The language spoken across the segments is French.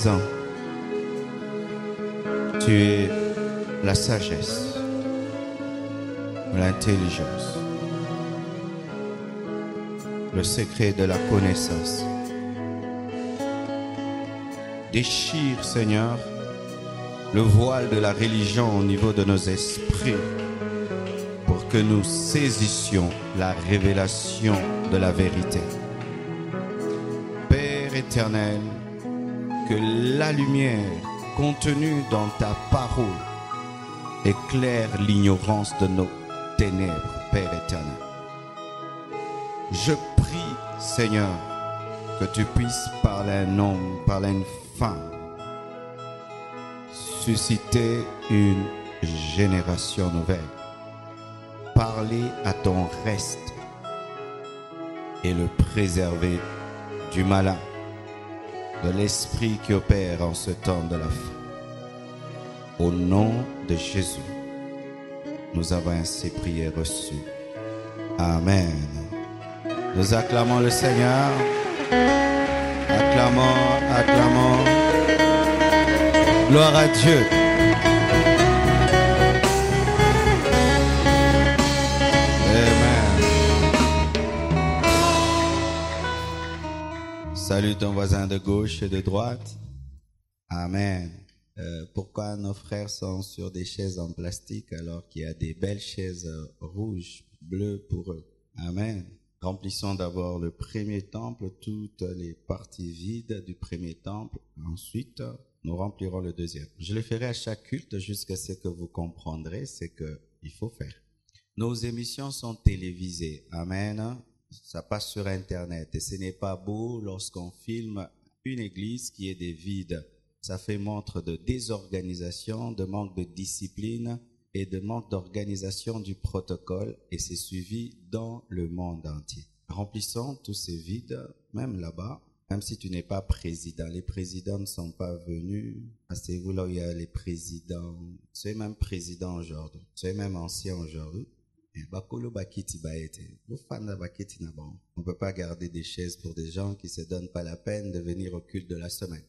présent. Tu es la sagesse, l'intelligence, le secret de la connaissance. Déchire, Seigneur, le voile de la religion au niveau de nos esprits pour que nous saisissions la révélation de la vérité. Père éternel, que la lumière contenue dans ta parole éclaire l'ignorance de nos ténèbres, Père éternel. Je prie, Seigneur, que tu puisses parler à un homme, parler à une femme, susciter une génération nouvelle, parler à ton reste et le préserver du malin, de l'esprit qui opère en ce temps de la fin. Au nom de Jésus, nous avons ainsi prié et reçu. Amen. Nous acclamons le Seigneur. Acclamons, acclamons. Gloire à Dieu. Amen. Salue ton voisin de gauche et de droite. Amen. Pourquoi nos frères sont sur des chaises en plastique alors qu'il y a des belles chaises rouges, bleues pour eux? Amen. Remplissons d'abord le premier temple, toutes les parties vides du premier temple. Ensuite, nous remplirons le deuxième. Je le ferai à chaque culte jusqu'à ce que vous comprendrez ce qu'il faut faire. Nos émissions sont télévisées. Amen. Ça passe sur Internet. Et ce n'est pas beau lorsqu'on filme une église qui est des vides. Ça fait montre de désorganisation, de manque de discipline et de manque d'organisation du protocole, et c'est suivi dans le monde entier. Remplissons tous ces vides, même là-bas, même si tu n'es pas président. Les présidents ne sont pas venus. Asseyez-vous là où il y a les présidents. Tu es même président aujourd'hui. Tu es même ancien aujourd'hui. On ne peut pas garder des chaises pour des gens qui ne se donnent pas la peine de venir au culte de la semaine.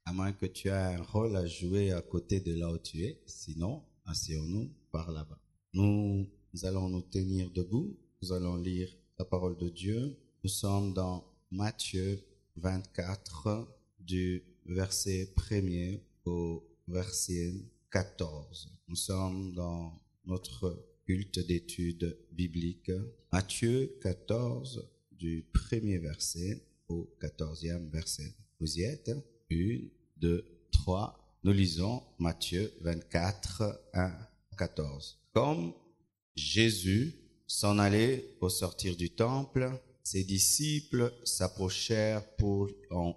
À moins que tu aies un rôle à jouer à côté de là où tu es. Sinon, asseyons-nous par là-bas. Nous allons nous tenir debout. Nous allons lire la parole de Dieu. Nous sommes dans Matthieu 24, du verset 1er au verset 14. Nous sommes dans notre culte d'études bibliques. Matthieu 14, du 1er verset au 14e verset. Vous y êtes? 1, 2, 3. Nous lisons Matthieu 24, 1, 14. Comme Jésus s'en allait au sortir du temple, ses disciples s'approchèrent pour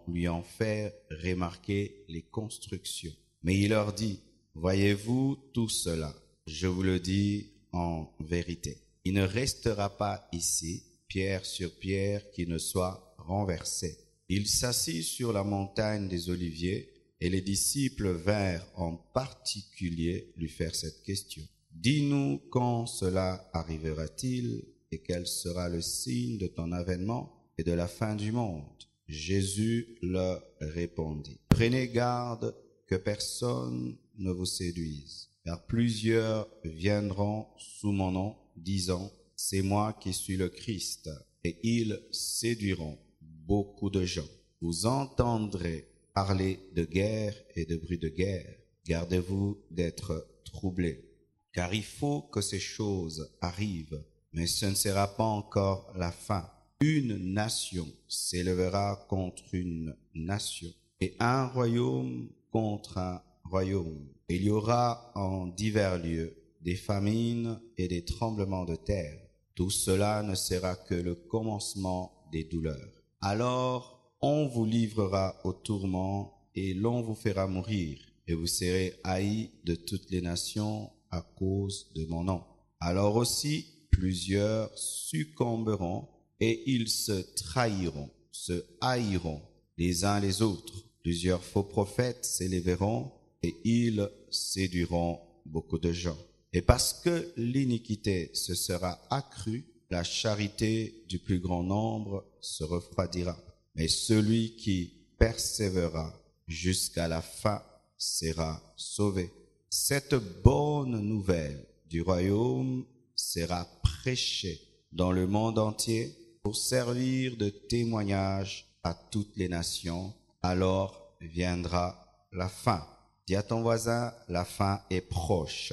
lui en faire remarquer les constructions. Mais il leur dit, « Voyez-vous tout cela? Je vous le dis en vérité. Il ne restera pas ici, pierre sur pierre, qui ne soit renversée. » Il s'assit sur la montagne des Oliviers, et les disciples vinrent en particulier lui faire cette question. « Dis-nous quand cela arrivera-t-il, et quel sera le signe de ton avènement et de la fin du monde ?» Jésus leur répondit, « Prenez garde que personne ne vous séduise, car plusieurs viendront sous mon nom, disant, « C'est moi qui suis le Christ », et ils séduiront beaucoup de gens. Vous entendrez parler de guerre et de bruit de guerre. Gardez-vous d'être troublés, car il faut que ces choses arrivent, mais ce ne sera pas encore la fin. Une nation s'élèvera contre une nation, et un royaume contre un royaume. Il y aura en divers lieux des famines et des tremblements de terre. Tout cela ne sera que le commencement des douleurs. Alors on vous livrera au tourment et l'on vous fera mourir, et vous serez haïs de toutes les nations à cause de mon nom. Alors aussi plusieurs succomberont et ils se trahiront, se haïront les uns les autres. Plusieurs faux prophètes s'élèveront et ils séduiront beaucoup de gens. Et parce que l'iniquité se sera accrue, la charité du plus grand nombre se refroidira. Mais celui qui persévérera jusqu'à la fin sera sauvé. Cette bonne nouvelle du royaume sera prêchée dans le monde entier pour servir de témoignage à toutes les nations. Alors viendra la fin. Dis à ton voisin, la fin est proche.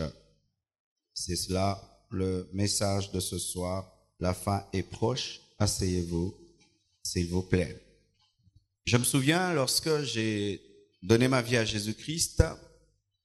C'est cela le message de ce soir. La fin est proche. Asseyez-vous, s'il vous plaît. Je me souviens, lorsque j'ai donné ma vie à Jésus-Christ,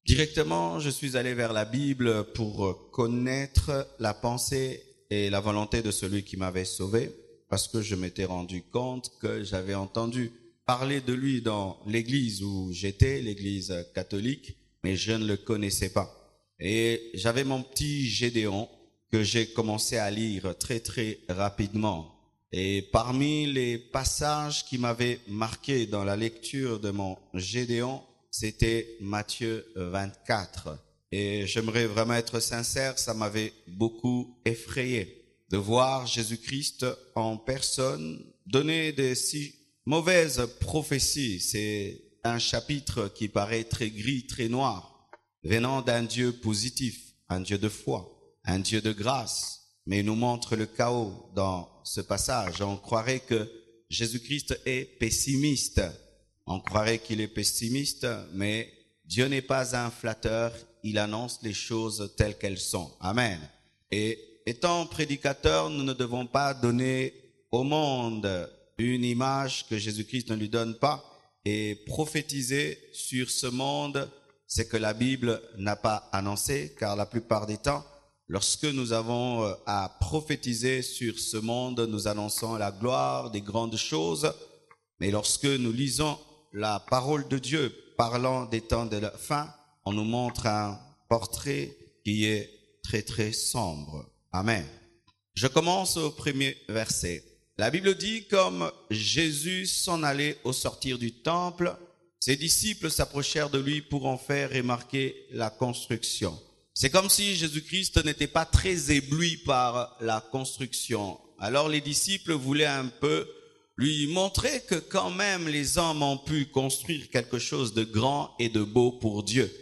directement, je suis allé vers la Bible pour connaître la pensée et la volonté de celui qui m'avait sauvé, parce que je m'étais rendu compte que j'avais entendu parler de lui dans l'église où j'étais, l'église catholique, mais je ne le connaissais pas. Et j'avais mon petit Gédéon que j'ai commencé à lire très très rapidement. Et parmi les passages qui m'avaient marqué dans la lecture de mon Gédéon, c'était Matthieu 24. Et j'aimerais vraiment être sincère, ça m'avait beaucoup effrayé de voir Jésus-Christ en personne donner des si mauvaises prophéties. C'est un chapitre qui paraît très gris, très noir, venant d'un Dieu positif, un Dieu de foi, un Dieu de grâce, mais il nous montre le chaos dans ce passage. On croirait que Jésus-Christ est pessimiste. On croirait qu'il est pessimiste, mais Dieu n'est pas un flatteur. Il annonce les choses telles qu'elles sont. Amen. Et étant prédicateur, nous ne devons pas donner au monde une image que Jésus-Christ ne lui donne pas. Et prophétiser sur ce monde, c'est que la Bible n'a pas annoncé, car la plupart des temps, lorsque nous avons à prophétiser sur ce monde, nous annonçons la gloire des grandes choses. Mais lorsque nous lisons la parole de Dieu parlant des temps de la fin, on nous montre un portrait qui est très très sombre. Amen. Je commence au premier verset. La Bible dit, comme Jésus s'en allait au sortir du temple, ses disciples s'approchèrent de lui pour en faire remarquer la construction. C'est comme si Jésus-Christ n'était pas très ébloui par la construction. Alors les disciples voulaient un peu lui montrer que quand même les hommes ont pu construire quelque chose de grand et de beau pour Dieu.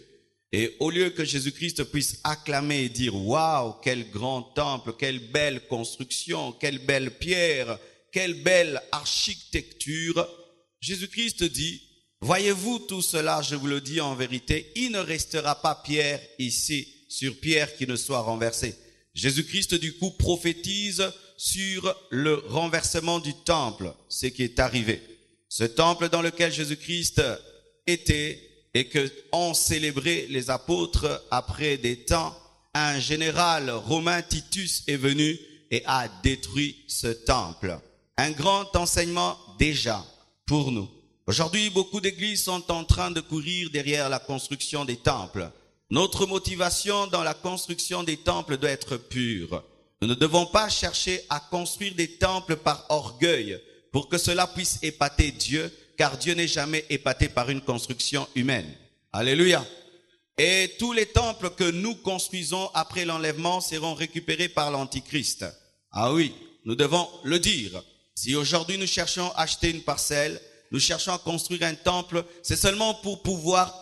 Et au lieu que Jésus-Christ puisse acclamer et dire « Waouh, quel grand temple, quelle belle construction, quelle belle pierre, quelle belle architecture », Jésus-Christ dit « Voyez-vous tout cela, je vous le dis en vérité, il ne restera pas pierre ici sur pierre qui ne soit renversée. » Jésus-Christ du coup prophétise sur le renversement du temple, ce qui est arrivé. Ce temple dans lequel Jésus-Christ était et que ont célébré les apôtres après des temps, un général romain Titus est venu et a détruit ce temple. Un grand enseignement déjà pour nous. Aujourd'hui, beaucoup d'églises sont en train de courir derrière la construction des temples. Notre motivation dans la construction des temples doit être pure. Nous ne devons pas chercher à construire des temples par orgueil pour que cela puisse épater Dieu, car Dieu n'est jamais épaté par une construction humaine. Alléluia. Et tous les temples que nous construisons après l'enlèvement seront récupérés par l'Antichrist. Ah oui, nous devons le dire. Si aujourd'hui nous cherchons à acheter une parcelle, nous cherchons à construire un temple, c'est seulement pour pouvoir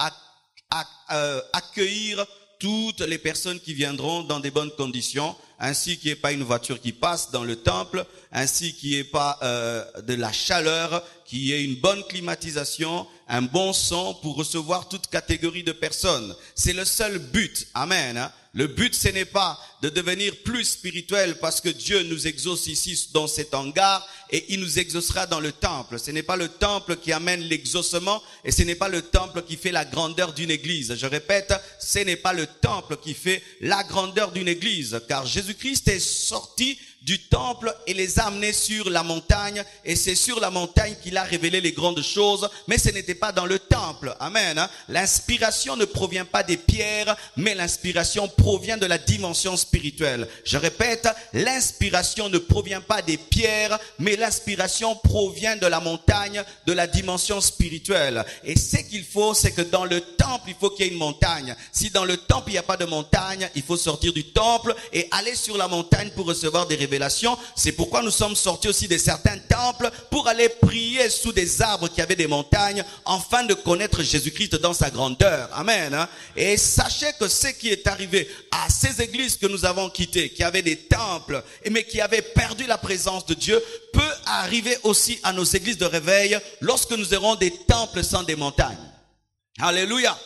accueillir toutes les personnes qui viendront dans des bonnes conditions, ainsi qu'il n'y ait pas une voiture qui passe dans le temple, ainsi qu'il n'y ait pas de la chaleur, qu'il y ait une bonne climatisation, un bon son pour recevoir toute catégorie de personnes. C'est le seul but. Amen. Le but, ce n'est pas de devenir plus spirituel parce que Dieu nous exauce ici dans cet hangar et il nous exaucera dans le temple. Ce n'est pas le temple qui amène l'exaucement et ce n'est pas le temple qui fait la grandeur d'une église. Je répète, ce n'est pas le temple qui fait la grandeur d'une église, car Jésus-Christ est sorti du temple et les a amenés sur la montagne, et c'est sur la montagne qu'il a révélé les grandes choses, mais ce n'était pas dans le temple. Amen. L'inspiration ne provient pas des pierres, mais l'inspiration provient de la dimension spirituelle. Je répète, l'inspiration ne provient pas des pierres, mais l'inspiration provient de la montagne, de la dimension spirituelle. Et ce qu'il faut, c'est que dans le temple, il faut qu'il y ait une montagne. Si dans le temple, il n'y a pas de montagne, il faut sortir du temple et aller sur la montagne pour recevoir des révélations révélation. C'est pourquoi nous sommes sortis aussi de certains temples pour aller prier sous des arbres qui avaient des montagnes, afin de connaître Jésus-Christ dans sa grandeur. Amen. Et sachez que ce qui est arrivé à ces églises que nous avons quittées, qui avaient des temples, mais qui avaient perdu la présence de Dieu, peut arriver aussi à nos églises de réveil lorsque nous aurons des temples sans des montagnes. Alléluia.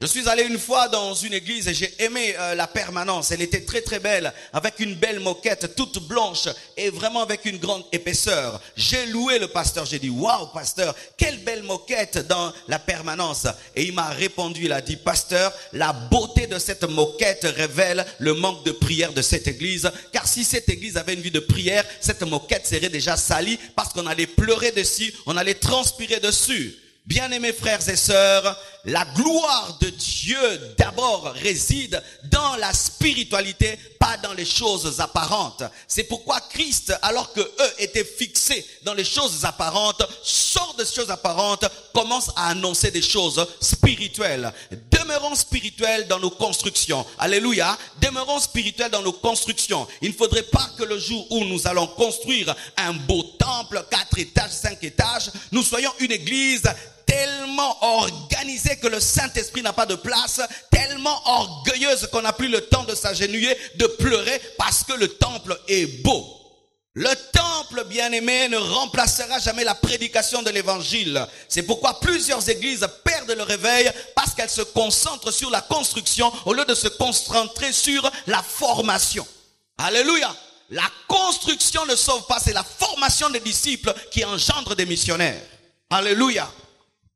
Je suis allé une fois dans une église et j'ai aimé la permanence. Elle était très très belle, avec une belle moquette toute blanche et vraiment avec une grande épaisseur. J'ai loué le pasteur, j'ai dit waouh pasteur, quelle belle moquette dans la permanence. Et il m'a répondu, il a dit pasteur, la beauté de cette moquette révèle le manque de prière de cette église. Car si cette église avait une vie de prière, cette moquette serait déjà salie parce qu'on allait pleurer dessus, on allait transpirer dessus. Bien-aimés frères et sœurs, la gloire de Dieu d'abord réside dans la spiritualité, pas dans les choses apparentes. C'est pourquoi Christ, alors que eux étaient fixés dans les choses apparentes, sort de ces choses apparentes, commence à annoncer des choses spirituelles. Demeurons spirituels dans nos constructions. Alléluia. Demeurons spirituels dans nos constructions. Il ne faudrait pas que le jour où nous allons construire un beau temple, 4 étages, 5 étages, nous soyons une église tellement organisée que le Saint-Esprit n'a pas de place, tellement orgueilleuse qu'on n'a plus le temps de s'agenouiller, de pleurer parce que le temple est beau. Le temple, bien-aimé, ne remplacera jamais la prédication de l'évangile. C'est pourquoi plusieurs églises perdent le réveil parce qu'elles se concentrent sur la construction au lieu de se concentrer sur la formation. Alléluia. La construction ne sauve pas, c'est la formation des disciples qui engendre des missionnaires. Alléluia.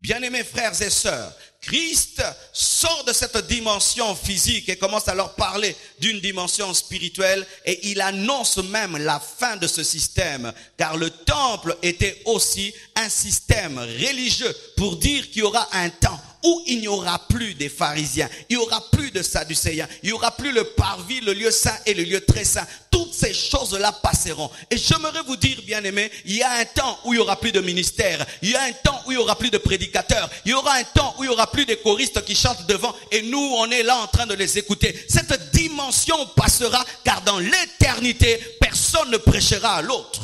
Bien-aimés frères et sœurs, Christ sort de cette dimension physique et commence à leur parler d'une dimension spirituelle et il annonce même la fin de ce système, car le temple était aussi un système religieux pour dire qu'il y aura un temps où il n'y aura plus des pharisiens, il n'y aura plus de sadducéens, il n'y aura plus le parvis, le lieu saint et le lieu très saint. Toutes ces choses-là passeront. Et j'aimerais vous dire, bien-aimés, il y a un temps où il n'y aura plus de ministère, il y a un temps où il n'y aura plus de prédicateurs, il y aura un temps où il n'y aura plus des choristes qui chantent devant et nous, on est là en train de les écouter. Cette dimension passera car dans l'éternité, personne ne prêchera à l'autre.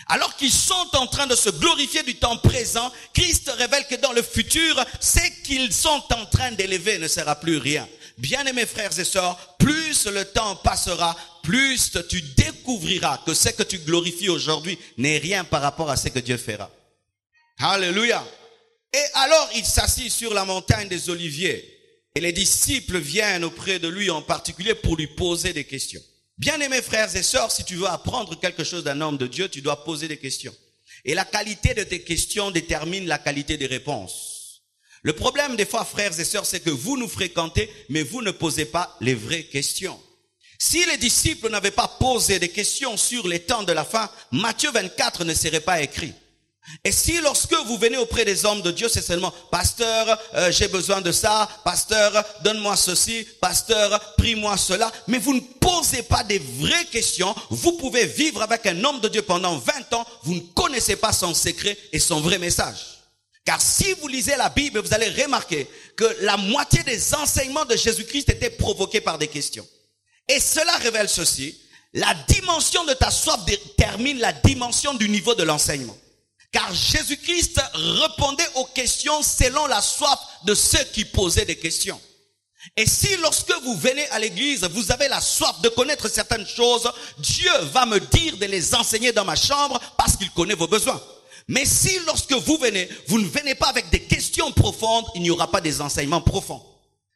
Alors qu'ils sont en train de se glorifier du temps présent, Christ révèle que dans le futur, ce qu'ils sont en train d'élever ne sera plus rien. Bien-aimés frères et sœurs, plus le temps passera, plus tu découvriras que ce que tu glorifies aujourd'hui n'est rien par rapport à ce que Dieu fera. Alléluia. Et alors il s'assit sur la montagne des Oliviers et les disciples viennent auprès de lui en particulier pour lui poser des questions. Bien-aimés frères et sœurs, si tu veux apprendre quelque chose d'un homme de Dieu, tu dois poser des questions. Et la qualité de tes questions détermine la qualité des réponses. Le problème des fois, frères et sœurs, c'est que vous nous fréquentez, mais vous ne posez pas les vraies questions. Si les disciples n'avaient pas posé des questions sur les temps de la fin, Matthieu 24 ne serait pas écrit. Et si lorsque vous venez auprès des hommes de Dieu, c'est seulement « Pasteur, j'ai besoin de ça. Pasteur, donne-moi ceci. Pasteur, prie-moi cela. » Mais vous ne posez pas des vraies questions. Vous pouvez vivre avec un homme de Dieu pendant 20 ans. Vous ne connaissez pas son secret et son vrai message. Car si vous lisez la Bible, vous allez remarquer que la moitié des enseignements de Jésus-Christ étaient provoqués par des questions. Et cela révèle ceci. La dimension de ta soif détermine la dimension du niveau de l'enseignement. Car Jésus-Christ répondait aux questions selon la soif de ceux qui posaient des questions. Et si lorsque vous venez à l'église, vous avez la soif de connaître certaines choses, Dieu va me dire de les enseigner dans ma chambre parce qu'il connaît vos besoins. Mais si lorsque vous ne venez pas avec des questions profondes, il n'y aura pas des enseignements profonds.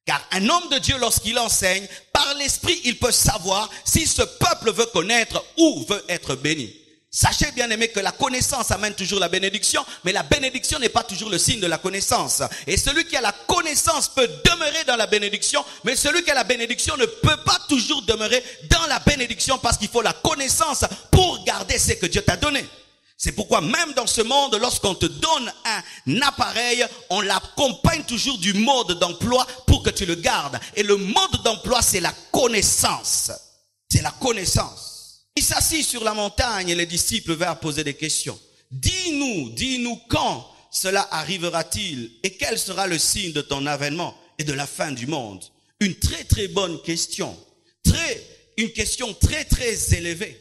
Car un homme de Dieu, lorsqu'il enseigne, par l'esprit, il peut savoir si ce peuple veut connaître ou veut être béni. Sachez bien aimé que la connaissance amène toujours la bénédiction, mais la bénédiction n'est pas toujours le signe de la connaissance. Et celui qui a la connaissance peut demeurer dans la bénédiction, mais celui qui a la bénédiction ne peut pas toujours demeurer dans la bénédiction parce qu'il faut la connaissance pour garder ce que Dieu t'a donné. C'est pourquoi même dans ce monde, lorsqu'on te donne un appareil, on l'accompagne toujours du mode d'emploi pour que tu le gardes. Et le mode d'emploi, c'est la connaissance. C'est la connaissance. Il s'assit sur la montagne et les disciples vinrent poser des questions. Dis-nous quand cela arrivera-t-il et quel sera le signe de ton avènement et de la fin du monde? Une très très bonne question. Une question très très élevée.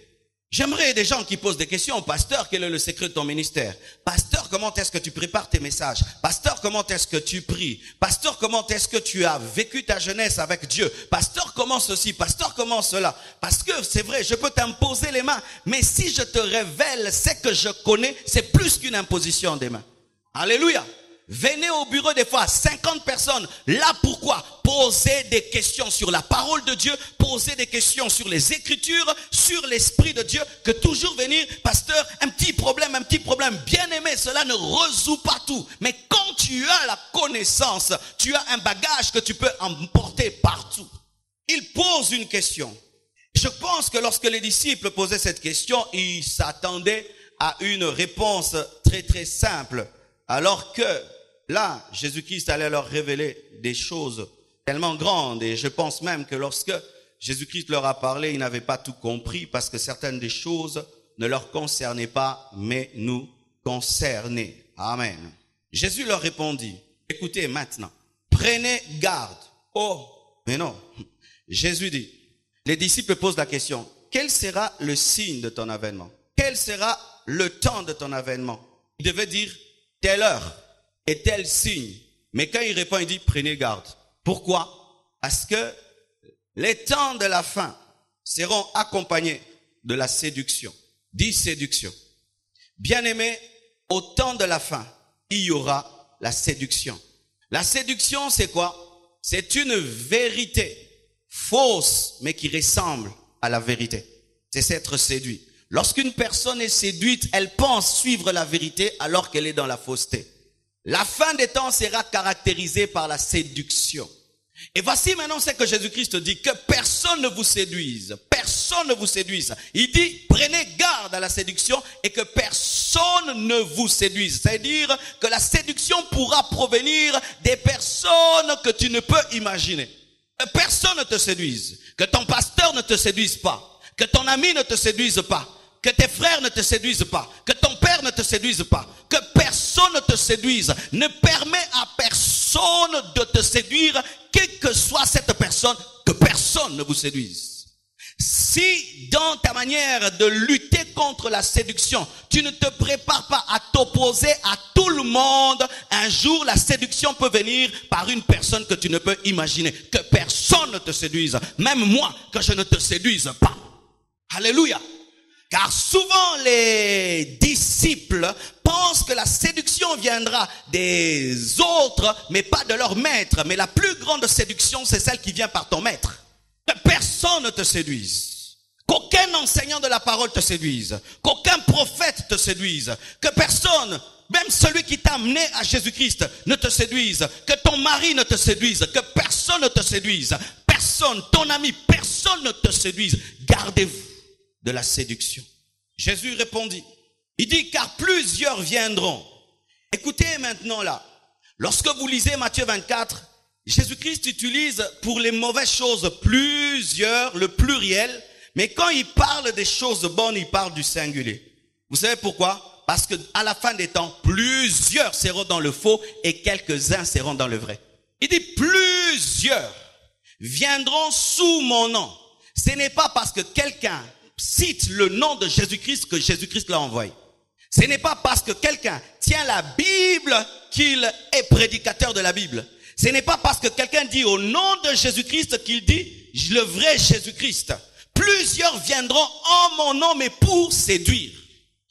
J'aimerais des gens qui posent des questions. Pasteur, quel est le secret de ton ministère? Pasteur, comment est-ce que tu prépares tes messages? Pasteur, comment est-ce que tu pries? Pasteur, comment est-ce que tu as vécu ta jeunesse avec Dieu? Pasteur, comment ceci? Pasteur, comment cela? Parce que c'est vrai, je peux t'imposer les mains, mais si je te révèle ce que je connais, c'est plus qu'une imposition des mains. Alléluia. Venez au bureau des fois, 50 personnes. Là, pourquoi? Poser des questions sur la parole de Dieu, poser des questions sur les Écritures, sur l'Esprit de Dieu, que toujours venir, pasteur, un petit problème, bien aimé, cela ne résout pas tout. Mais quand tu as la connaissance, tu as un bagage que tu peux emporter partout. Il pose une question. Je pense que lorsque les disciples posaient cette question, ils s'attendaient à une réponse très très simple. Alors que là, Jésus-Christ allait leur révéler des choses tellement grandes. Et je pense même que lorsque Jésus-Christ leur a parlé, ils n'avaient pas tout compris parce que certaines des choses ne leur concernaient pas, mais nous concernaient. Amen. Jésus leur répondit, écoutez maintenant, prenez garde. Oh, mais non. Jésus dit, les disciples posent la question, quel sera le signe de ton avènement? Quel sera le temps de ton avènement? Il devait dire, telle heure et tel signe. Mais quand il répond, il dit, prenez garde. Pourquoi? Parce que les temps de la fin seront accompagnés de la séduction. Dis séduction. Bien-aimés, au temps de la fin, il y aura la séduction. La séduction, c'est quoi? C'est une vérité fausse, mais qui ressemble à la vérité. C'est s'être séduit. Lorsqu'une personne est séduite, elle pense suivre la vérité alors qu'elle est dans la fausseté. La fin des temps sera caractérisée par la séduction. Et voici maintenant ce que Jésus-Christ dit, que personne ne vous séduise. Personne ne vous séduise. Il dit, prenez garde à la séduction et que personne ne vous séduise. C'est-à-dire que la séduction pourra provenir des personnes que tu ne peux imaginer. Que personne ne te séduise. Que ton pasteur ne te séduise pas. Que ton ami ne te séduise pas. Que tes frères ne te séduisent pas. Que ton père ne te séduise pas. Que personne ne te séduise. Ne permets à personne de te séduire, quelle que soit cette personne, que personne ne vous séduise. Si dans ta manière de lutter contre la séduction, tu ne te prépares pas à t'opposer à tout le monde, un jour la séduction peut venir par une personne que tu ne peux imaginer. Que personne ne te séduise. Même moi, que je ne te séduise pas. Alléluia. Car souvent les disciples pensent que la séduction viendra des autres, mais pas de leur maître. Mais la plus grande séduction, c'est celle qui vient par ton maître. Que personne ne te séduise. Qu'aucun enseignant de la parole te séduise. Qu'aucun prophète te séduise. Que personne, même celui qui t'a amené à Jésus-Christ, ne te séduise. Que ton mari ne te séduise. Que personne ne te séduise. Personne, ton ami, personne ne te séduise. Gardez-vous de la séduction. Jésus répondit, il dit, car plusieurs viendront. Écoutez maintenant là, lorsque vous lisez Matthieu 24, Jésus-Christ utilise pour les mauvaises choses plusieurs, le pluriel, mais quand il parle des choses bonnes, il parle du singulier. Vous savez pourquoi? Parce que à la fin des temps, plusieurs seront dans le faux et quelques-uns seront dans le vrai. Il dit, plusieurs viendront sous mon nom. Ce n'est pas parce que quelqu'un cite le nom de Jésus-Christ que Jésus-Christ l'a envoyé. Ce n'est pas parce que quelqu'un tient la Bible qu'il est prédicateur de la Bible. Ce n'est pas parce que quelqu'un dit au nom de Jésus-Christ qu'il dit le vrai Jésus-Christ. Plusieurs viendront en mon nom, mais pour séduire.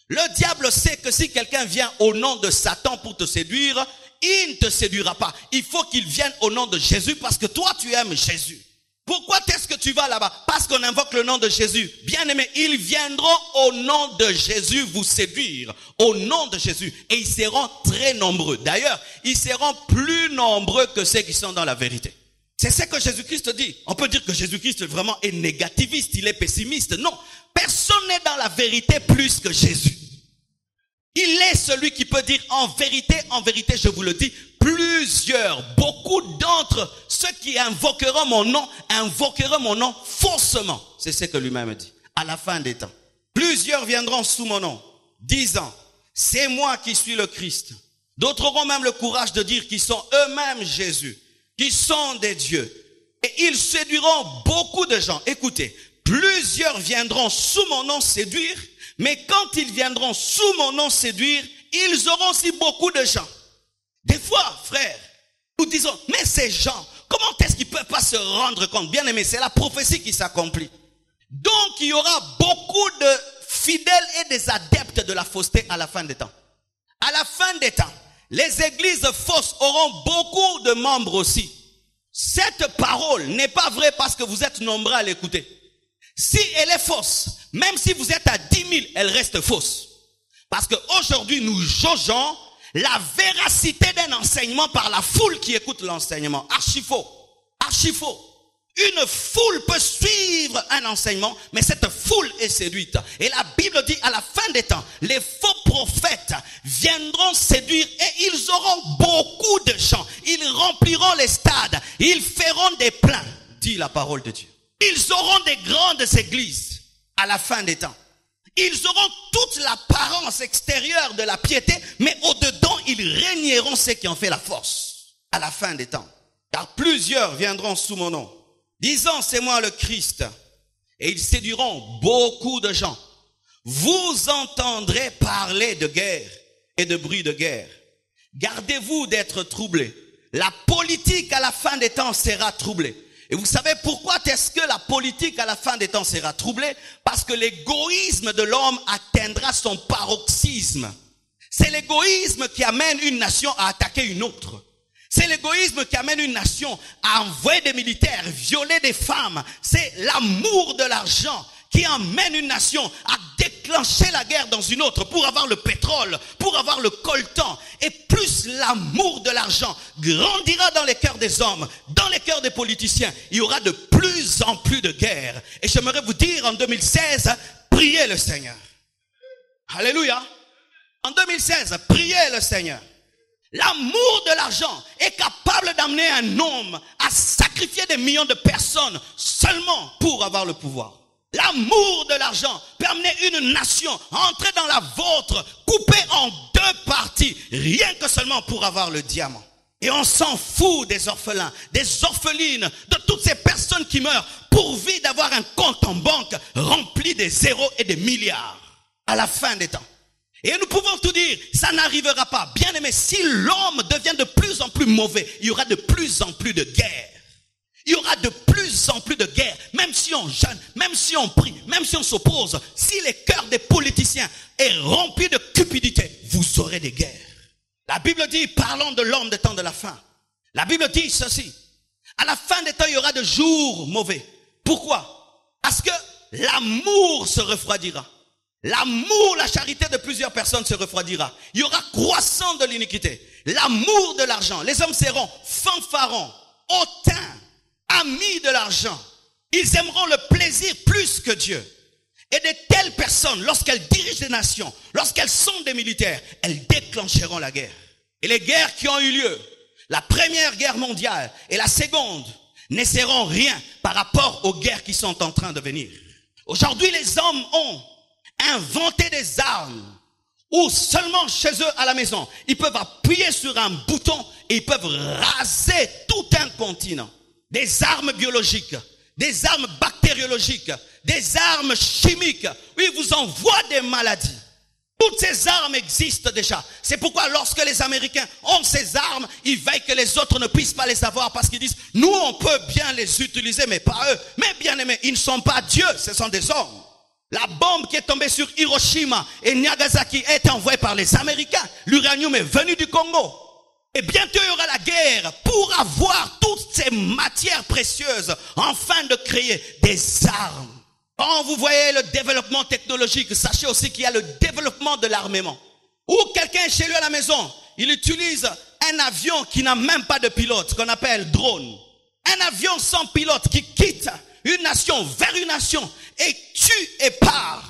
Le diable sait que si quelqu'un vient au nom de Satan pour te séduire, il ne te séduira pas. Il faut qu'il vienne au nom de Jésus parce que toi tu aimes Jésus. Pourquoi est-ce que tu vas là-bas? Parce qu'on invoque le nom de Jésus. Bien-aimés, ils viendront au nom de Jésus vous séduire. Au nom de Jésus. Et ils seront très nombreux. D'ailleurs, ils seront plus nombreux que ceux qui sont dans la vérité. C'est ce que Jésus-Christ dit. On peut dire que Jésus-Christ vraiment est négativiste, il est pessimiste. Non, personne n'est dans la vérité plus que Jésus. Il est celui qui peut dire en vérité, je vous le dis, plusieurs, beaucoup d'entre ceux qui invoqueront mon nom faussement. C'est ce que lui-même dit. À la fin des temps, plusieurs viendront sous mon nom, disant, c'est moi qui suis le Christ. D'autres auront même le courage de dire qu'ils sont eux-mêmes Jésus, qu'ils sont des dieux. Et ils séduiront beaucoup de gens. Écoutez, Plusieurs viendront sous mon nom séduire, mais quand ils viendront sous mon nom séduire, ils auront aussi beaucoup de gens. Des fois, frères, nous disons, mais ces gens, comment est-ce qu'ils ne peuvent pas se rendre compte? Bien aimé, c'est la prophétie qui s'accomplit. Donc, il y aura beaucoup de fidèles et des adeptes de la fausseté à la fin des temps. À la fin des temps, les églises fausses auront beaucoup de membres aussi. Cette parole n'est pas vraie parce que vous êtes nombreux à l'écouter. Si elle est fausse, même si vous êtes à 10 000, elle reste fausse. Parce qu'aujourd'hui, nous jaugeons la véracité d'un enseignement par la foule qui écoute l'enseignement. Archi faux. Archi faux. Une foule peut suivre un enseignement, mais cette foule est séduite. Et la Bible dit, à la fin des temps, les faux prophètes viendront séduire et ils auront beaucoup de gens. Ils rempliront les stades. Ils feront des pleins, dit la parole de Dieu. Ils auront des grandes églises à la fin des temps. Ils auront toute l'apparence extérieure de la piété, mais au-dedans, ils régneront ceux qui en fait la force à la fin des temps. Car plusieurs viendront sous mon nom, disant, c'est moi le Christ, et ils séduiront beaucoup de gens. Vous entendrez parler de guerre et de bruit de guerre. Gardez-vous d'être troublés. La politique à la fin des temps sera troublée. Et vous savez pourquoi est-ce que la politique à la fin des temps sera troublée? Parce que l'égoïsme de l'homme atteindra son paroxysme. C'est l'égoïsme qui amène une nation à attaquer une autre. C'est l'égoïsme qui amène une nation à envoyer des militaires, violer des femmes. C'est l'amour de l'argent qui emmène une nation à déclencher la guerre dans une autre pour avoir le pétrole, pour avoir le coltan. Et plus l'amour de l'argent grandira dans les cœurs des hommes, dans les cœurs des politiciens, il y aura de plus en plus de guerres. Et j'aimerais vous dire en 2016, priez le Seigneur. Alléluia. En 2016, priez le Seigneur. L'amour de l'argent est capable d'amener un homme à sacrifier des millions de personnes seulement pour avoir le pouvoir. L'amour de l'argent peut amener une nation à entrer dans la vôtre, coupée en deux parties, rien que seulement pour avoir le diamant. Et on s'en fout des orphelins, des orphelines, de toutes ces personnes qui meurent, pourvu d'avoir un compte en banque rempli de zéros et de milliards à la fin des temps. Et nous pouvons tout dire, ça n'arrivera pas. Bien aimé, si l'homme devient de plus en plus mauvais, il y aura de plus en plus de guerres. Il y aura de plus en plus de guerres, même si on jeûne, même si on prie, même si on s'oppose. Si le cœur des politiciens est rempli de cupidité, vous aurez des guerres. La Bible dit, parlons de l'homme des temps de la fin. La Bible dit ceci, à la fin des temps, il y aura de jours mauvais. Pourquoi? Parce que l'amour se refroidira. L'amour, la charité de plusieurs personnes se refroidira. Il y aura croissance de l'iniquité. L'amour de l'argent. Les hommes seront fanfarons, hautains, amis de l'argent. Ils aimeront le plaisir plus que Dieu. Et de telles personnes, lorsqu'elles dirigent des nations, lorsqu'elles sont des militaires, elles déclencheront la guerre. Et les guerres qui ont eu lieu, la première guerre mondiale et la seconde, ne seront rien par rapport aux guerres qui sont en train de venir. Aujourd'hui, les hommes ont inventé des armes où seulement chez eux à la maison, ils peuvent appuyer sur un bouton et ils peuvent raser tout un continent. Des armes biologiques, des armes bactériologiques, des armes chimiques. Oui, ils vous envoient des maladies. Toutes ces armes existent déjà. C'est pourquoi lorsque les Américains ont ces armes, ils veillent que les autres ne puissent pas les avoir parce qu'ils disent, nous on peut bien les utiliser mais pas eux. Mais bien aimés, ils ne sont pas Dieu, ce sont des hommes. La bombe qui est tombée sur Hiroshima et Nagasaki est envoyée par les Américains. L'uranium est venu du Congo. Et bientôt il y aura la guerre pour avoir toutes ces matières précieuses afin de créer des armes. Quand vous voyez le développement technologique, sachez aussi qu'il y a le développement de l'armement. Ou quelqu'un est chez lui à la maison, il utilise un avion qui n'a même pas de pilote, qu'on appelle drone. Un avion sans pilote qui quitte une nation vers une nation et tue et part.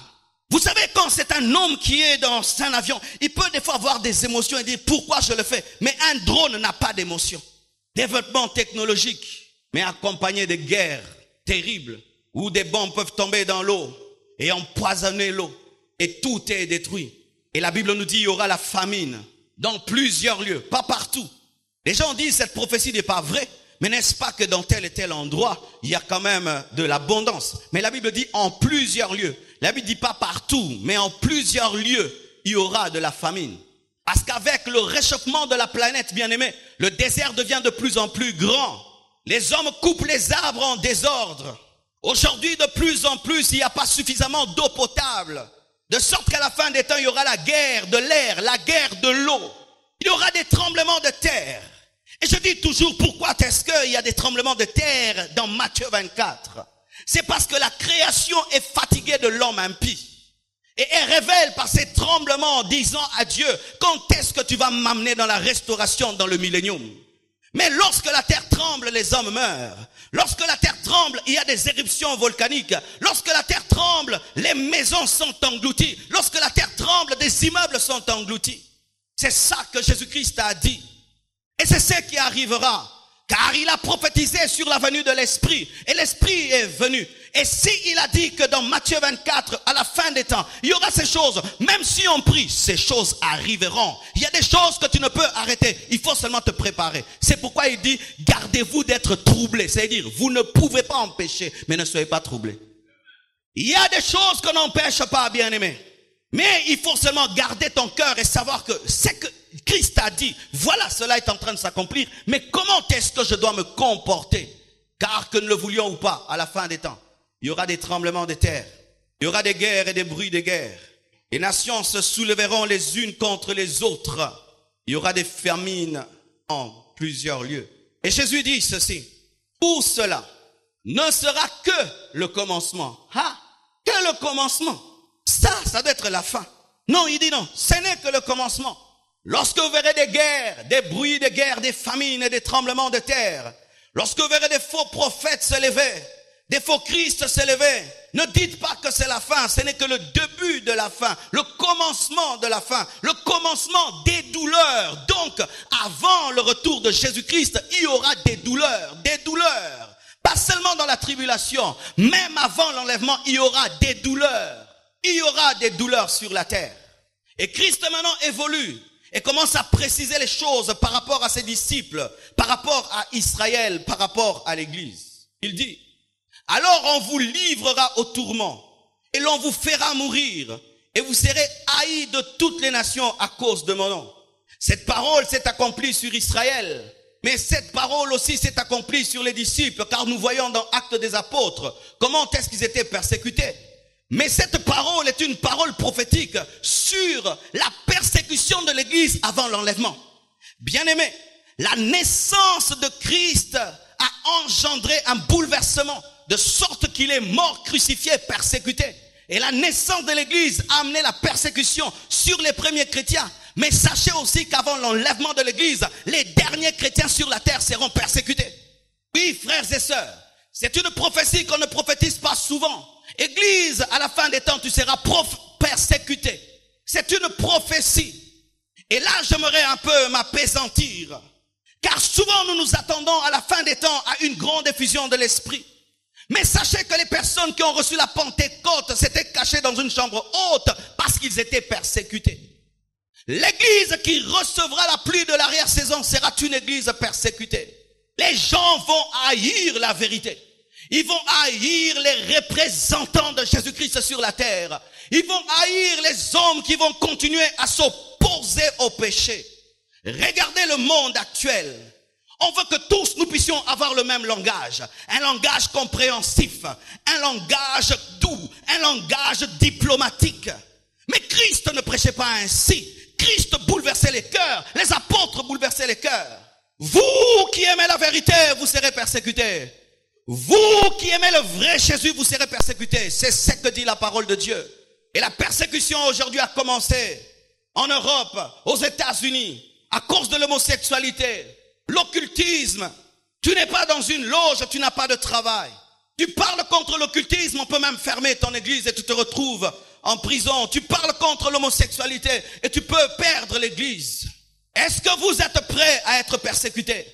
Vous savez, quand c'est un homme qui est dans un avion, il peut des fois avoir des émotions et dire pourquoi je le fais. Mais un drone n'a pas d'émotion. Développement technologique, mais accompagné de guerres terribles où des bombes peuvent tomber dans l'eau et empoisonner l'eau et tout est détruit. Et la Bible nous dit qu'il y aura la famine dans plusieurs lieux, pas partout. Les gens disent cette prophétie n'est pas vraie, Mais n'est-ce pas que dans tel et tel endroit, il y a quand même de l'abondance? Mais la Bible dit en plusieurs lieux. La Bible dit pas partout, mais en plusieurs lieux, il y aura de la famine. Parce qu'avec le réchauffement de la planète, bien-aimé, le désert devient de plus en plus grand. Les hommes coupent les arbres en désordre. Aujourd'hui, de plus en plus, il n'y a pas suffisamment d'eau potable. De sorte qu'à la fin des temps, il y aura la guerre de l'air, la guerre de l'eau. Il y aura des tremblements de terre. Et je dis toujours, pourquoi est-ce qu'il y a des tremblements de terre dans Matthieu 24? C'est parce que la création est fatiguée de l'homme impie. Et elle révèle par ces tremblements, disant à Dieu, quand est-ce que tu vas m'amener dans la restauration, dans le millénium? Mais lorsque la terre tremble, les hommes meurent. Lorsque la terre tremble, il y a des éruptions volcaniques. Lorsque la terre tremble, les maisons sont englouties. Lorsque la terre tremble, des immeubles sont engloutis. C'est ça que Jésus-Christ a dit. Et c'est ce qui arrivera. Car il a prophétisé sur la venue de l'Esprit. Et l'Esprit est venu. Et s'il a dit que dans Matthieu 24, à la fin des temps, il y aura ces choses, même si on prie, ces choses arriveront. Il y a des choses que tu ne peux arrêter. Il faut seulement te préparer. C'est pourquoi il dit, gardez-vous d'être troublés. C'est-à-dire, vous ne pouvez pas empêcher, mais ne soyez pas troublés. Il y a des choses qu'on n'empêche pas, bien-aimés. Mais il faut seulement garder ton cœur et savoir que c'est que Christ a dit, voilà, cela est en train de s'accomplir, mais comment est-ce que je dois me comporter? Car que nous le voulions ou pas, à la fin des temps, il y aura des tremblements de terre, il y aura des guerres et des bruits de guerre. Les nations se soulèveront les unes contre les autres. Il y aura des famines en plusieurs lieux. Et Jésus dit ceci, tout cela ne sera que le commencement. Que le commencement. Ça doit être la fin. Non, il dit non, ce n'est que le commencement. Lorsque vous verrez des guerres, des bruits de guerre, des famines et des tremblements de terre, lorsque vous verrez des faux prophètes se lever, des faux Christ se lever, ne dites pas que c'est la fin, ce n'est que le début de la fin, le commencement de la fin, le commencement des douleurs. Donc, avant le retour de Jésus-Christ, il y aura des douleurs, pas seulement dans la tribulation, même avant l'enlèvement, il y aura des douleurs. Il y aura des douleurs sur la terre. Et Christ maintenant évolue et commence à préciser les choses par rapport à ses disciples, par rapport à Israël, par rapport à l'Église. Il dit, alors on vous livrera au tourment et l'on vous fera mourir et vous serez haïs de toutes les nations à cause de mon nom. Cette parole s'est accomplie sur Israël, mais cette parole aussi s'est accomplie sur les disciples, car nous voyons dans Actes des Apôtres comment est-ce qu'ils étaient persécutés. Mais cette parole est une parole prophétique sur la persécution de l'Église avant l'enlèvement. Bien-aimés, la naissance de Christ a engendré un bouleversement de sorte qu'il est mort, crucifié, persécuté. Et la naissance de l'Église a amené la persécution sur les premiers chrétiens. Mais sachez aussi qu'avant l'enlèvement de l'Église, les derniers chrétiens sur la terre seront persécutés. Oui, frères et sœurs, c'est une prophétie qu'on ne prophétise pas souvent. Église, à la fin des temps, tu seras persécuté. C'est une prophétie. Et là, j'aimerais un peu m'apaisantir. Car souvent, nous nous attendons à la fin des temps à une grande effusion de l'Esprit. Mais sachez que les personnes qui ont reçu la Pentecôte s'étaient cachées dans une chambre haute parce qu'ils étaient persécutés. L'église qui recevra la pluie de l'arrière-saison sera une église persécutée. Les gens vont haïr la vérité. Ils vont haïr les représentants de Jésus-Christ sur la terre. Ils vont haïr les hommes qui vont continuer à s'opposer au péché. Regardez le monde actuel. On veut que tous nous puissions avoir le même langage. Un langage compréhensif. Un langage doux. Un langage diplomatique. Mais Christ ne prêchait pas ainsi. Christ bouleversait les cœurs. Les apôtres bouleversaient les cœurs. Vous qui aimez la vérité, vous serez persécutés. Vous qui aimez le vrai Jésus, vous serez persécutés. C'est ce que dit la parole de Dieu. Et la persécution aujourd'hui a commencé en Europe, aux États-Unis, à cause de l'homosexualité, l'occultisme. Tu n'es pas dans une loge, tu n'as pas de travail. Tu parles contre l'occultisme, on peut même fermer ton église et tu te retrouves en prison. Tu parles contre l'homosexualité et tu peux perdre l'église. Est-ce que vous êtes prêts à être persécutés?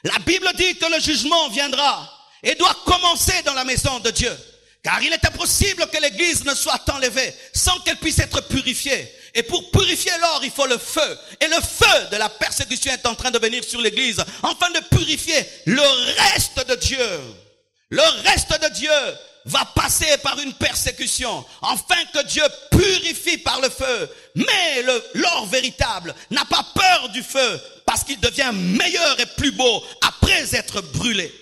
La Bible dit que le jugement viendra et doit commencer dans la maison de Dieu. Car il est impossible que l'église ne soit enlevée sans qu'elle puisse être purifiée. Et pour purifier l'or, il faut le feu. Et le feu de la persécution est en train de venir sur l'église, afin de purifier le reste de Dieu. Le reste de Dieu va passer par une persécution, afin que Dieu purifie par le feu. Mais l'or véritable n'a pas peur du feu, parce qu'il devient meilleur et plus beau après être brûlé.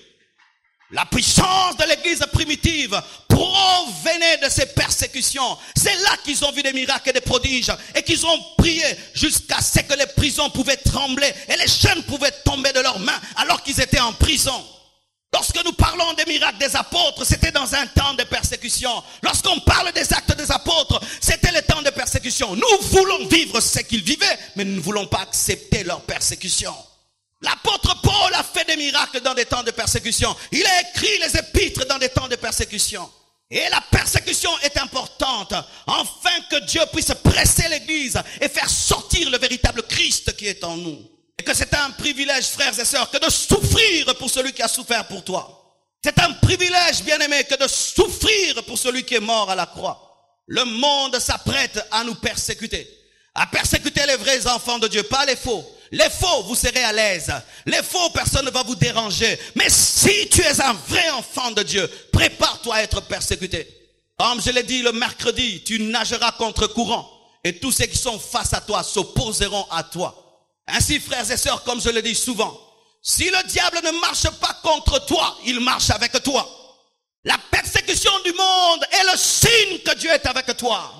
La puissance de l'église primitive provenait de ces persécutions. C'est là qu'ils ont vu des miracles et des prodiges, et qu'ils ont prié jusqu'à ce que les prisons pouvaient trembler et les chaînes pouvaient tomber de leurs mains alors qu'ils étaient en prison. Lorsque nous parlons des miracles des apôtres, c'était dans un temps de persécution. Lorsqu'on parle des actes des apôtres, c'était le temps de persécution. Nous voulons vivre ce qu'ils vivaient, mais nous ne voulons pas accepter leur persécution. L'apôtre Paul a fait des miracles dans des temps de persécution. Il a écrit les épîtres dans des temps de persécution. Et la persécution est importante, afin que Dieu puisse presser l'église et faire sortir le véritable Christ qui est en nous. Et que c'est un privilège, frères et sœurs, que de souffrir pour celui qui a souffert pour toi. C'est un privilège, bien-aimé, que de souffrir pour celui qui est mort à la croix. Le monde s'apprête à nous persécuter. À persécuter les vrais enfants de Dieu, pas les faux. Les faux, vous serez à l'aise. Les faux, personne ne va vous déranger. Mais si tu es un vrai enfant de Dieu, prépare-toi à être persécuté. Comme je l'ai dit le mercredi, tu nageras contre courant. Et tous ceux qui sont face à toi s'opposeront à toi. Ainsi, frères et sœurs, comme je le dis souvent, si le diable ne marche pas contre toi, il marche avec toi. La persécution du monde est le signe que Dieu est avec toi.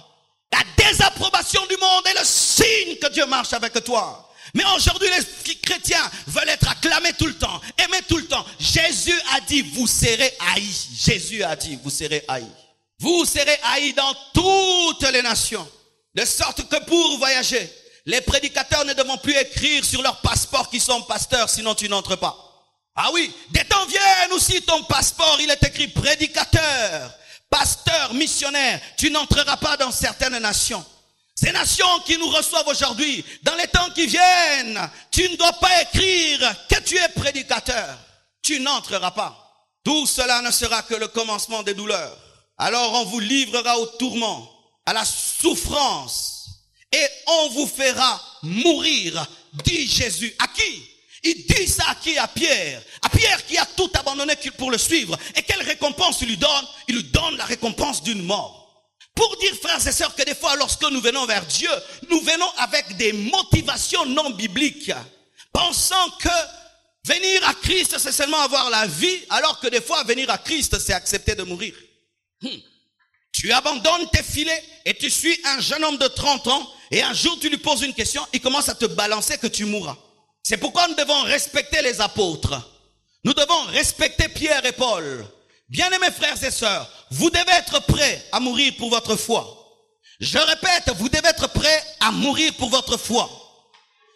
La désapprobation du monde est le signe que Dieu marche avec toi. Mais aujourd'hui, les chrétiens veulent être acclamés tout le temps, aimés tout le temps. Jésus a dit, vous serez haïs. Jésus a dit, vous serez haïs. Vous serez haïs dans toutes les nations. De sorte que pour voyager, les prédicateurs ne devront plus écrire sur leur passeport qu'ils sont pasteurs, sinon tu n'entres pas. Ah oui, des temps viennent aussi ton passeport, il est écrit prédicateur, pasteur, missionnaire. Tu n'entreras pas dans certaines nations. Ces nations qui nous reçoivent aujourd'hui, dans les temps qui viennent, tu ne dois pas écrire que tu es prédicateur. Tu n'entreras pas. Tout cela ne sera que le commencement des douleurs. Alors on vous livrera au tourment, à la souffrance, et on vous fera mourir, dit Jésus. À qui? Il dit ça à qui? À Pierre. À Pierre qui a tout abandonné pour le suivre. Et quelle récompense il lui donne? Il lui donne la récompense d'une mort. Pour dire, frères et sœurs, que des fois, lorsque nous venons vers Dieu, nous venons avec des motivations non bibliques, pensant que venir à Christ, c'est seulement avoir la vie, alors que des fois, venir à Christ, c'est accepter de mourir. Tu abandonnes tes filets et tu suis un jeune homme de 30 ans, et un jour, tu lui poses une question, il commence à te balancer que tu mourras. C'est pourquoi nous devons respecter les apôtres. Nous devons respecter Pierre et Paul. Bien-aimés frères et sœurs, vous devez être prêts à mourir pour votre foi. Je répète, vous devez être prêts à mourir pour votre foi.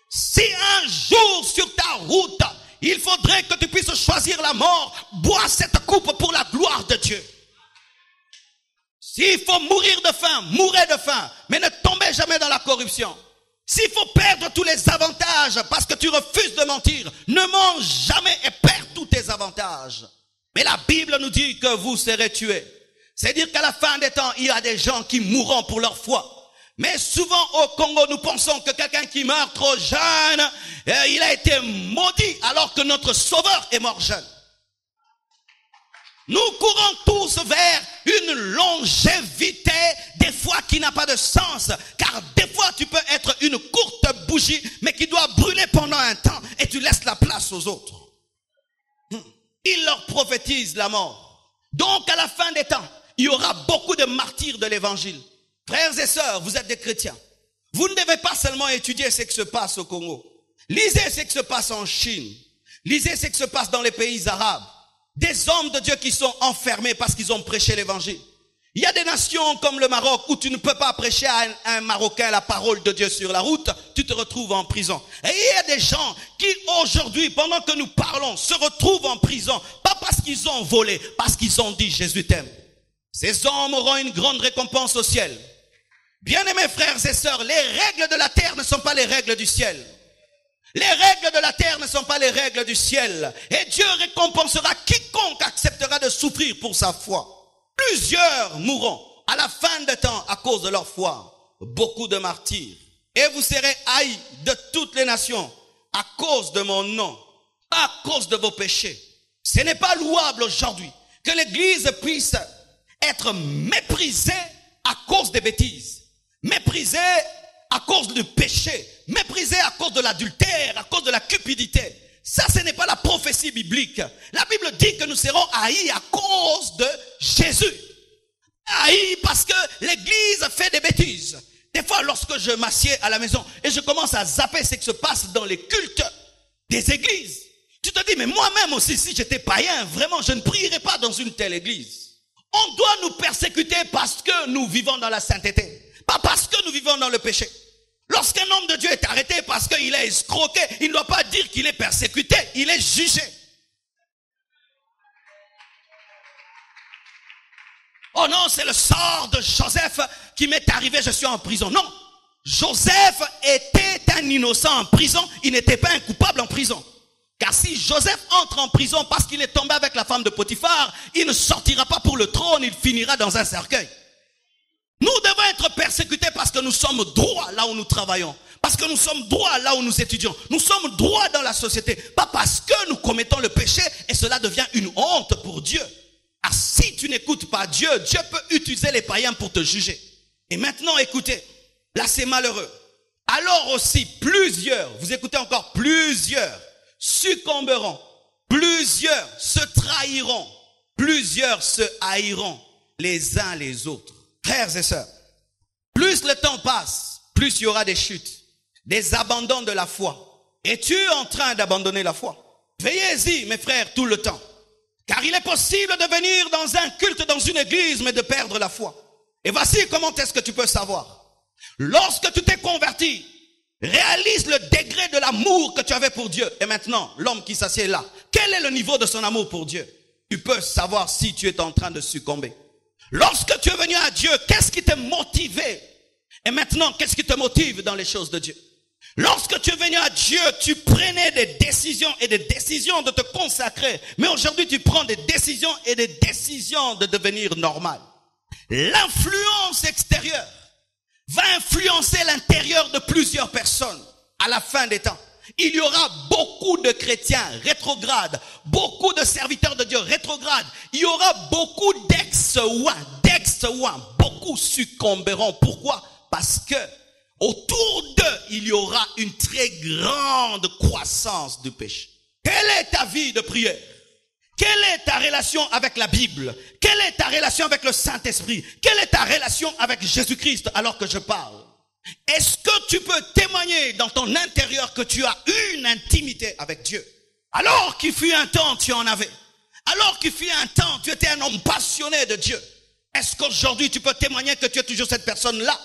Si un jour sur ta route, il faudrait que tu puisses choisir la mort, bois cette coupe pour la gloire de Dieu. S'il faut mourir de faim, mourrez de faim, mais ne tombez jamais dans la corruption. S'il faut perdre tous les avantages parce que tu refuses de mentir, ne mange jamais et perds tous tes avantages. Mais la Bible nous dit que vous serez tués. C'est-à-dire qu'à la fin des temps, il y a des gens qui mourront pour leur foi. Mais souvent au Congo, nous pensons que quelqu'un qui meurt trop jeune, il a été maudit alors que notre Sauveur est mort jeune. Nous courons tous vers une longévité, des fois qui n'a pas de sens, car des fois tu peux être une courte bougie, mais qui doit brûler pendant un temps, et tu laisses la place aux autres. Il leur prophétise la mort. Donc à la fin des temps, il y aura beaucoup de martyrs de l'évangile. Frères et sœurs, vous êtes des chrétiens. Vous ne devez pas seulement étudier ce qui se passe au Congo. Lisez ce qui se passe en Chine. Lisez ce qui se passe dans les pays arabes. Des hommes de Dieu qui sont enfermés parce qu'ils ont prêché l'évangile. Il y a des nations comme le Maroc où tu ne peux pas prêcher à un Marocain la parole de Dieu sur la route, tu te retrouves en prison. Et il y a des gens qui aujourd'hui, pendant que nous parlons, se retrouvent en prison, pas parce qu'ils ont volé, parce qu'ils ont dit Jésus t'aime. Ces hommes auront une grande récompense au ciel. Bien-aimés frères et sœurs, les règles de la terre ne sont pas les règles du ciel. Les règles de la terre ne sont pas les règles du ciel. Et Dieu récompensera quiconque acceptera de souffrir pour sa foi. Plusieurs mourront à la fin des temps à cause de leur foi. beaucoup de martyrs. Et vous serez haïs de toutes les nations à cause de mon nom, à cause de vos péchés. Ce n'est pas louable aujourd'hui que l'Église puisse être méprisée à cause des bêtises, méprisée à cause du péché, méprisée à cause de l'adultère, à cause de la cupidité. Ça, ce n'est pas la prophétie biblique. La Bible dit que nous serons haïs à cause de Jésus. Haïs parce que l'Église fait des bêtises. Des fois, lorsque je m'assieds à la maison et je commence à zapper ce qui se passe dans les cultes des églises, tu te dis, mais moi-même aussi, si j'étais païen, vraiment, je ne prierais pas dans une telle église. On doit nous persécuter parce que nous vivons dans la sainteté, pas parce que nous vivons dans le péché. Lorsqu'un homme de Dieu est arrêté parce qu'il est escroqué, il ne doit pas dire qu'il est persécuté, il est jugé. Oh non, c'est le sort de Joseph qui m'est arrivé, je suis en prison. Non, Joseph était un innocent en prison, il n'était pas un coupable en prison. Car si Joseph entre en prison parce qu'il est tombé avec la femme de Potiphar, il ne sortira pas pour le trône, il finira dans un cercueil. Nous devons être persécutés parce que nous sommes droits là où nous travaillons. Parce que nous sommes droits là où nous étudions. Nous sommes droits dans la société. Pas parce que nous commettons le péché et cela devient une honte pour Dieu. Ah, si tu n'écoutes pas Dieu, Dieu peut utiliser les païens pour te juger. Et maintenant, écoutez, là c'est malheureux. Alors aussi, plusieurs, vous écoutez encore, plusieurs succomberont, plusieurs se trahiront, plusieurs se haïront les uns les autres. Frères et sœurs, plus le temps passe, plus il y aura des chutes, des abandons de la foi. Es-tu en train d'abandonner la foi? Veillez-y, mes frères, tout le temps. Car il est possible de venir dans un culte, dans une église, mais de perdre la foi. Et voici comment est-ce que tu peux savoir. Lorsque tu t'es converti, réalise le degré de l'amour que tu avais pour Dieu. Et maintenant, l'homme qui s'assied là, quel est le niveau de son amour pour Dieu? Tu peux savoir si tu es en train de succomber. Lorsque tu es venu à Dieu, qu'est-ce qui t'a motivé? Et maintenant, qu'est-ce qui te motive dans les choses de Dieu? Lorsque tu es venu à Dieu, tu prenais des décisions et des décisions de te consacrer. Mais aujourd'hui, tu prends des décisions et des décisions de devenir normal. L'influence extérieure va influencer l'intérieur de plusieurs personnes à la fin des temps. Il y aura beaucoup de chrétiens rétrogrades, beaucoup de serviteurs de Dieu rétrogrades. Il y aura beaucoup d'ex-ouins, beaucoup succomberont. Pourquoi? Parce que autour d'eux, il y aura une très grande croissance du péché. Quelle est ta vie de prière? Quelle est ta relation avec la Bible? Quelle est ta relation avec le Saint-Esprit? Quelle est ta relation avec Jésus-Christ alors que je parle? Est-ce que tu peux témoigner dans ton intérieur que tu as une intimité avec Dieu? Alors qu'il fut un temps, tu en avais. Alors qu'il fut un temps, tu étais un homme passionné de Dieu. Est-ce qu'aujourd'hui tu peux témoigner que tu es toujours cette personne-là?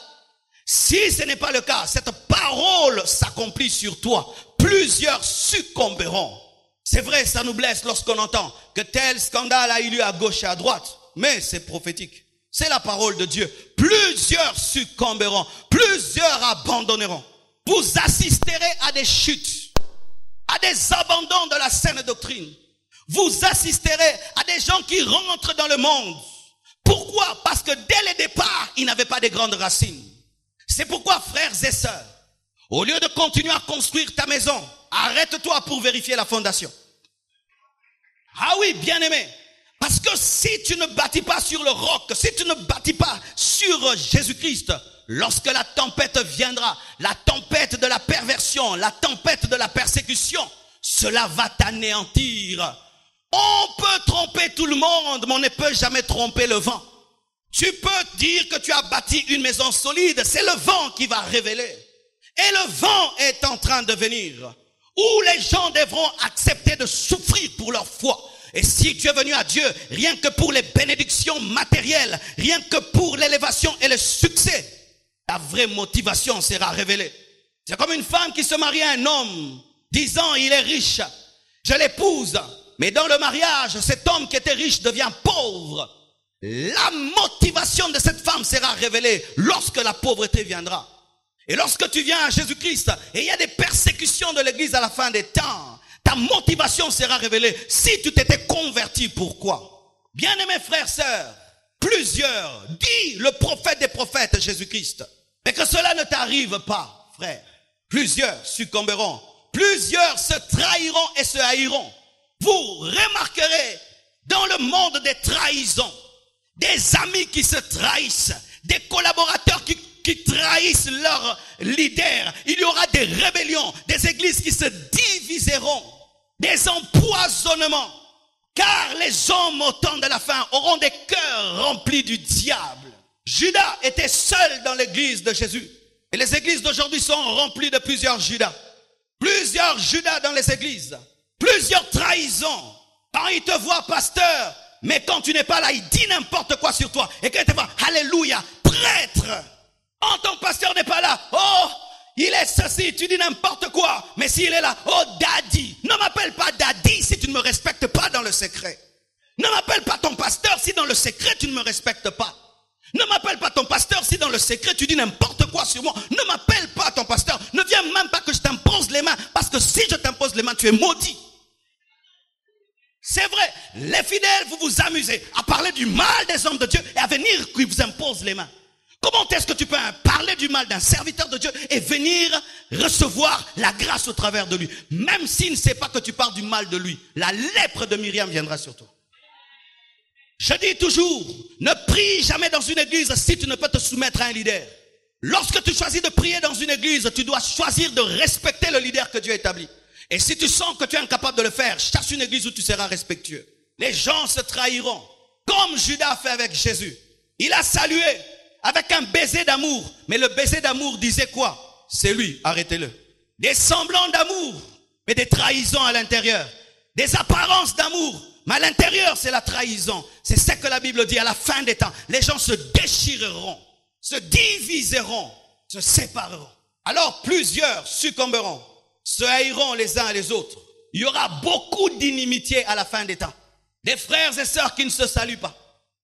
Si ce n'est pas le cas, cette parole s'accomplit sur toi. Plusieurs succomberont. C'est vrai, ça nous blesse lorsqu'on entend que tel scandale a eu lieu à gauche et à droite. Mais c'est prophétique. C'est la parole de Dieu. Plusieurs succomberont. Plusieurs abandonneront. Vous assisterez à des chutes, à des abandons de la saine doctrine. Vous assisterez à des gens qui rentrent dans le monde. Pourquoi? Parce que dès le départ, ils n'avaient pas de grandes racines. C'est pourquoi, frères et sœurs, au lieu de continuer à construire ta maison, arrête-toi pour vérifier la fondation. Ah oui, bien-aimé. Parce que si tu ne bâtis pas sur le roc, si tu ne bâtis pas sur Jésus-Christ, lorsque la tempête viendra, la tempête de la perversion, la tempête de la persécution, cela va t'anéantir. On peut tromper tout le monde, mais on ne peut jamais tromper le vent. Tu peux dire que tu as bâti une maison solide, c'est le vent qui va révéler. Et le vent est en train de venir, où les gens devront accepter de souffrir pour leur foi. Et si tu es venu à Dieu, rien que pour les bénédictions matérielles, rien que pour l'élévation et le succès, ta vraie motivation sera révélée. C'est comme une femme qui se marie à un homme, disant il est riche, je l'épouse. Mais dans le mariage, cet homme qui était riche devient pauvre. La motivation de cette femme sera révélée lorsque la pauvreté viendra. Et lorsque tu viens à Jésus-Christ, et il y a des persécutions de l'église à la fin des temps, ta motivation sera révélée. Si tu t'étais converti, pourquoi? Bien-aimés frères, sœurs, plusieurs, dit le prophète des prophètes, Jésus-Christ. Mais que cela ne t'arrive pas, frère. Plusieurs succomberont. Plusieurs se trahiront et se haïront. Vous remarquerez dans le monde des trahisons, des amis qui se trahissent, des collaborateurs qui trahissent leur leader. Il y aura des rébellions, des églises qui se diviseront, des empoisonnements. Car les hommes au temps de la fin auront des cœurs remplis du diable. Judas était seul dans l'église de Jésus. Et les églises d'aujourd'hui sont remplies de plusieurs Judas. Plusieurs Judas dans les églises. Plusieurs trahisons. Quand il te voit pasteur, mais quand tu n'es pas là, il dit n'importe quoi sur toi. Et quand il te voit, alléluia, prêtre. Quand ton pasteur n'est pas là, oh, il est ceci, tu dis n'importe quoi. Mais s'il est là, oh, daddy. Ne m'appelle pas daddy si tu ne me respectes pas dans le secret. Ne m'appelle pas ton pasteur si dans le secret tu ne me respectes pas. Ne m'appelle pas ton pasteur si dans le secret tu dis n'importe quoi sur moi. Ne m'appelle pas ton pasteur. Ne viens même pas que je t'impose les mains. Parce que si je t'impose les mains, tu es maudit. C'est vrai, les fidèles, vous vous amusez à parler du mal des hommes de Dieu et à venir qui vous impose les mains. Comment est-ce que tu peux parler du mal d'un serviteur de Dieu et venir recevoir la grâce au travers de lui? Même s'il ne sait pas que tu parles du mal de lui, la lèpre de Myriam viendra sur toi. Je dis toujours, ne prie jamais dans une église si tu ne peux te soumettre à un leader. Lorsque tu choisis de prier dans une église, tu dois choisir de respecter le leader que Dieu a établi. Et si tu sens que tu es incapable de le faire, cherche une église où tu seras respectueux. Les gens se trahiront, comme Judas a fait avec Jésus. Il a salué avec un baiser d'amour. Mais le baiser d'amour disait quoi? C'est lui, arrêtez-le. Des semblants d'amour, mais des trahisons à l'intérieur. Des apparences d'amour, mais à l'intérieur c'est la trahison. C'est ce que la Bible dit à la fin des temps. Les gens se déchireront, se diviseront, se sépareront. Alors plusieurs succomberont, se haïront les uns et les autres. Il y aura beaucoup d'inimitié à la fin des temps. Des frères et sœurs qui ne se saluent pas.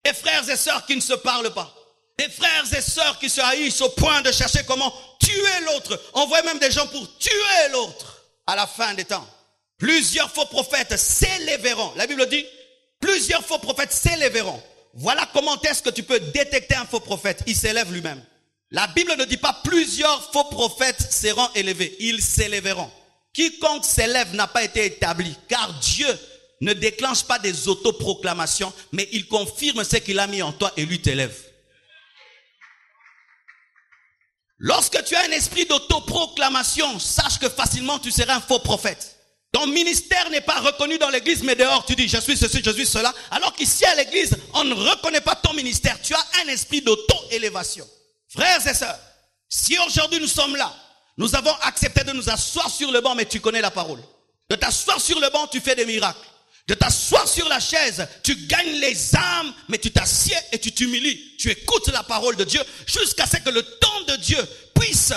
Des frères et sœurs qui ne se parlent pas. Des frères et sœurs qui se haïssent au point de chercher comment tuer l'autre. On voit même des gens pour tuer l'autre à la fin des temps. Plusieurs faux prophètes s'élèveront. La Bible dit, plusieurs faux prophètes s'élèveront. Voilà comment est-ce que tu peux détecter un faux prophète. Il s'élève lui-même. La Bible ne dit pas plusieurs faux prophètes seront élevés. Ils s'élèveront. Quiconque s'élève n'a pas été établi. Car Dieu ne déclenche pas des autoproclamations, mais il confirme ce qu'il a mis en toi et lui t'élève. Lorsque tu as un esprit d'autoproclamation, sache que facilement tu seras un faux prophète. Ton ministère n'est pas reconnu dans l'église, mais dehors tu dis je suis ceci, je suis cela. Alors qu'ici à l'église, on ne reconnaît pas ton ministère. Tu as un esprit d'auto-élévation. Frères et sœurs, si aujourd'hui nous sommes là, nous avons accepté de nous asseoir sur le banc, mais tu connais la parole. De t'asseoir sur le banc, tu fais des miracles. De t'asseoir sur la chaise, tu gagnes les âmes, mais tu t'assieds et tu t'humilies. Tu écoutes la parole de Dieu jusqu'à ce que le temps de Dieu puisse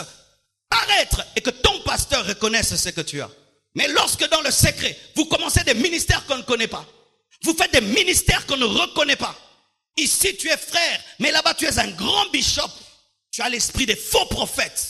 paraître et que ton pasteur reconnaisse ce que tu as. Mais lorsque dans le secret, vous commencez des ministères qu'on ne connaît pas, vous faites des ministères qu'on ne reconnaît pas. Ici, tu es frère, mais là-bas, tu es un grand bishop. Tu as l'esprit des faux prophètes.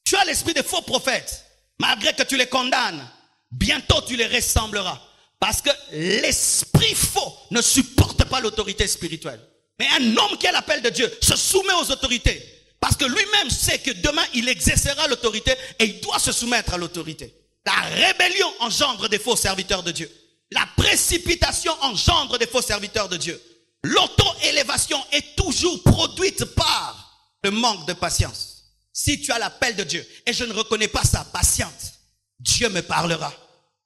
Tu as l'esprit des faux prophètes. Malgré que tu les condamnes, bientôt tu les ressembleras. Parce que l'esprit faux ne supporte pas l'autorité spirituelle. Mais un homme qui a l'appel de Dieu se soumet aux autorités. Parce que lui-même sait que demain, il exercera l'autorité et il doit se soumettre à l'autorité. La rébellion engendre des faux serviteurs de Dieu. La précipitation engendre des faux serviteurs de Dieu. L'auto-élévation est toujours produite par le manque de patience. Si tu as l'appel de Dieu et je ne reconnais pas ça, patiente, Dieu me parlera.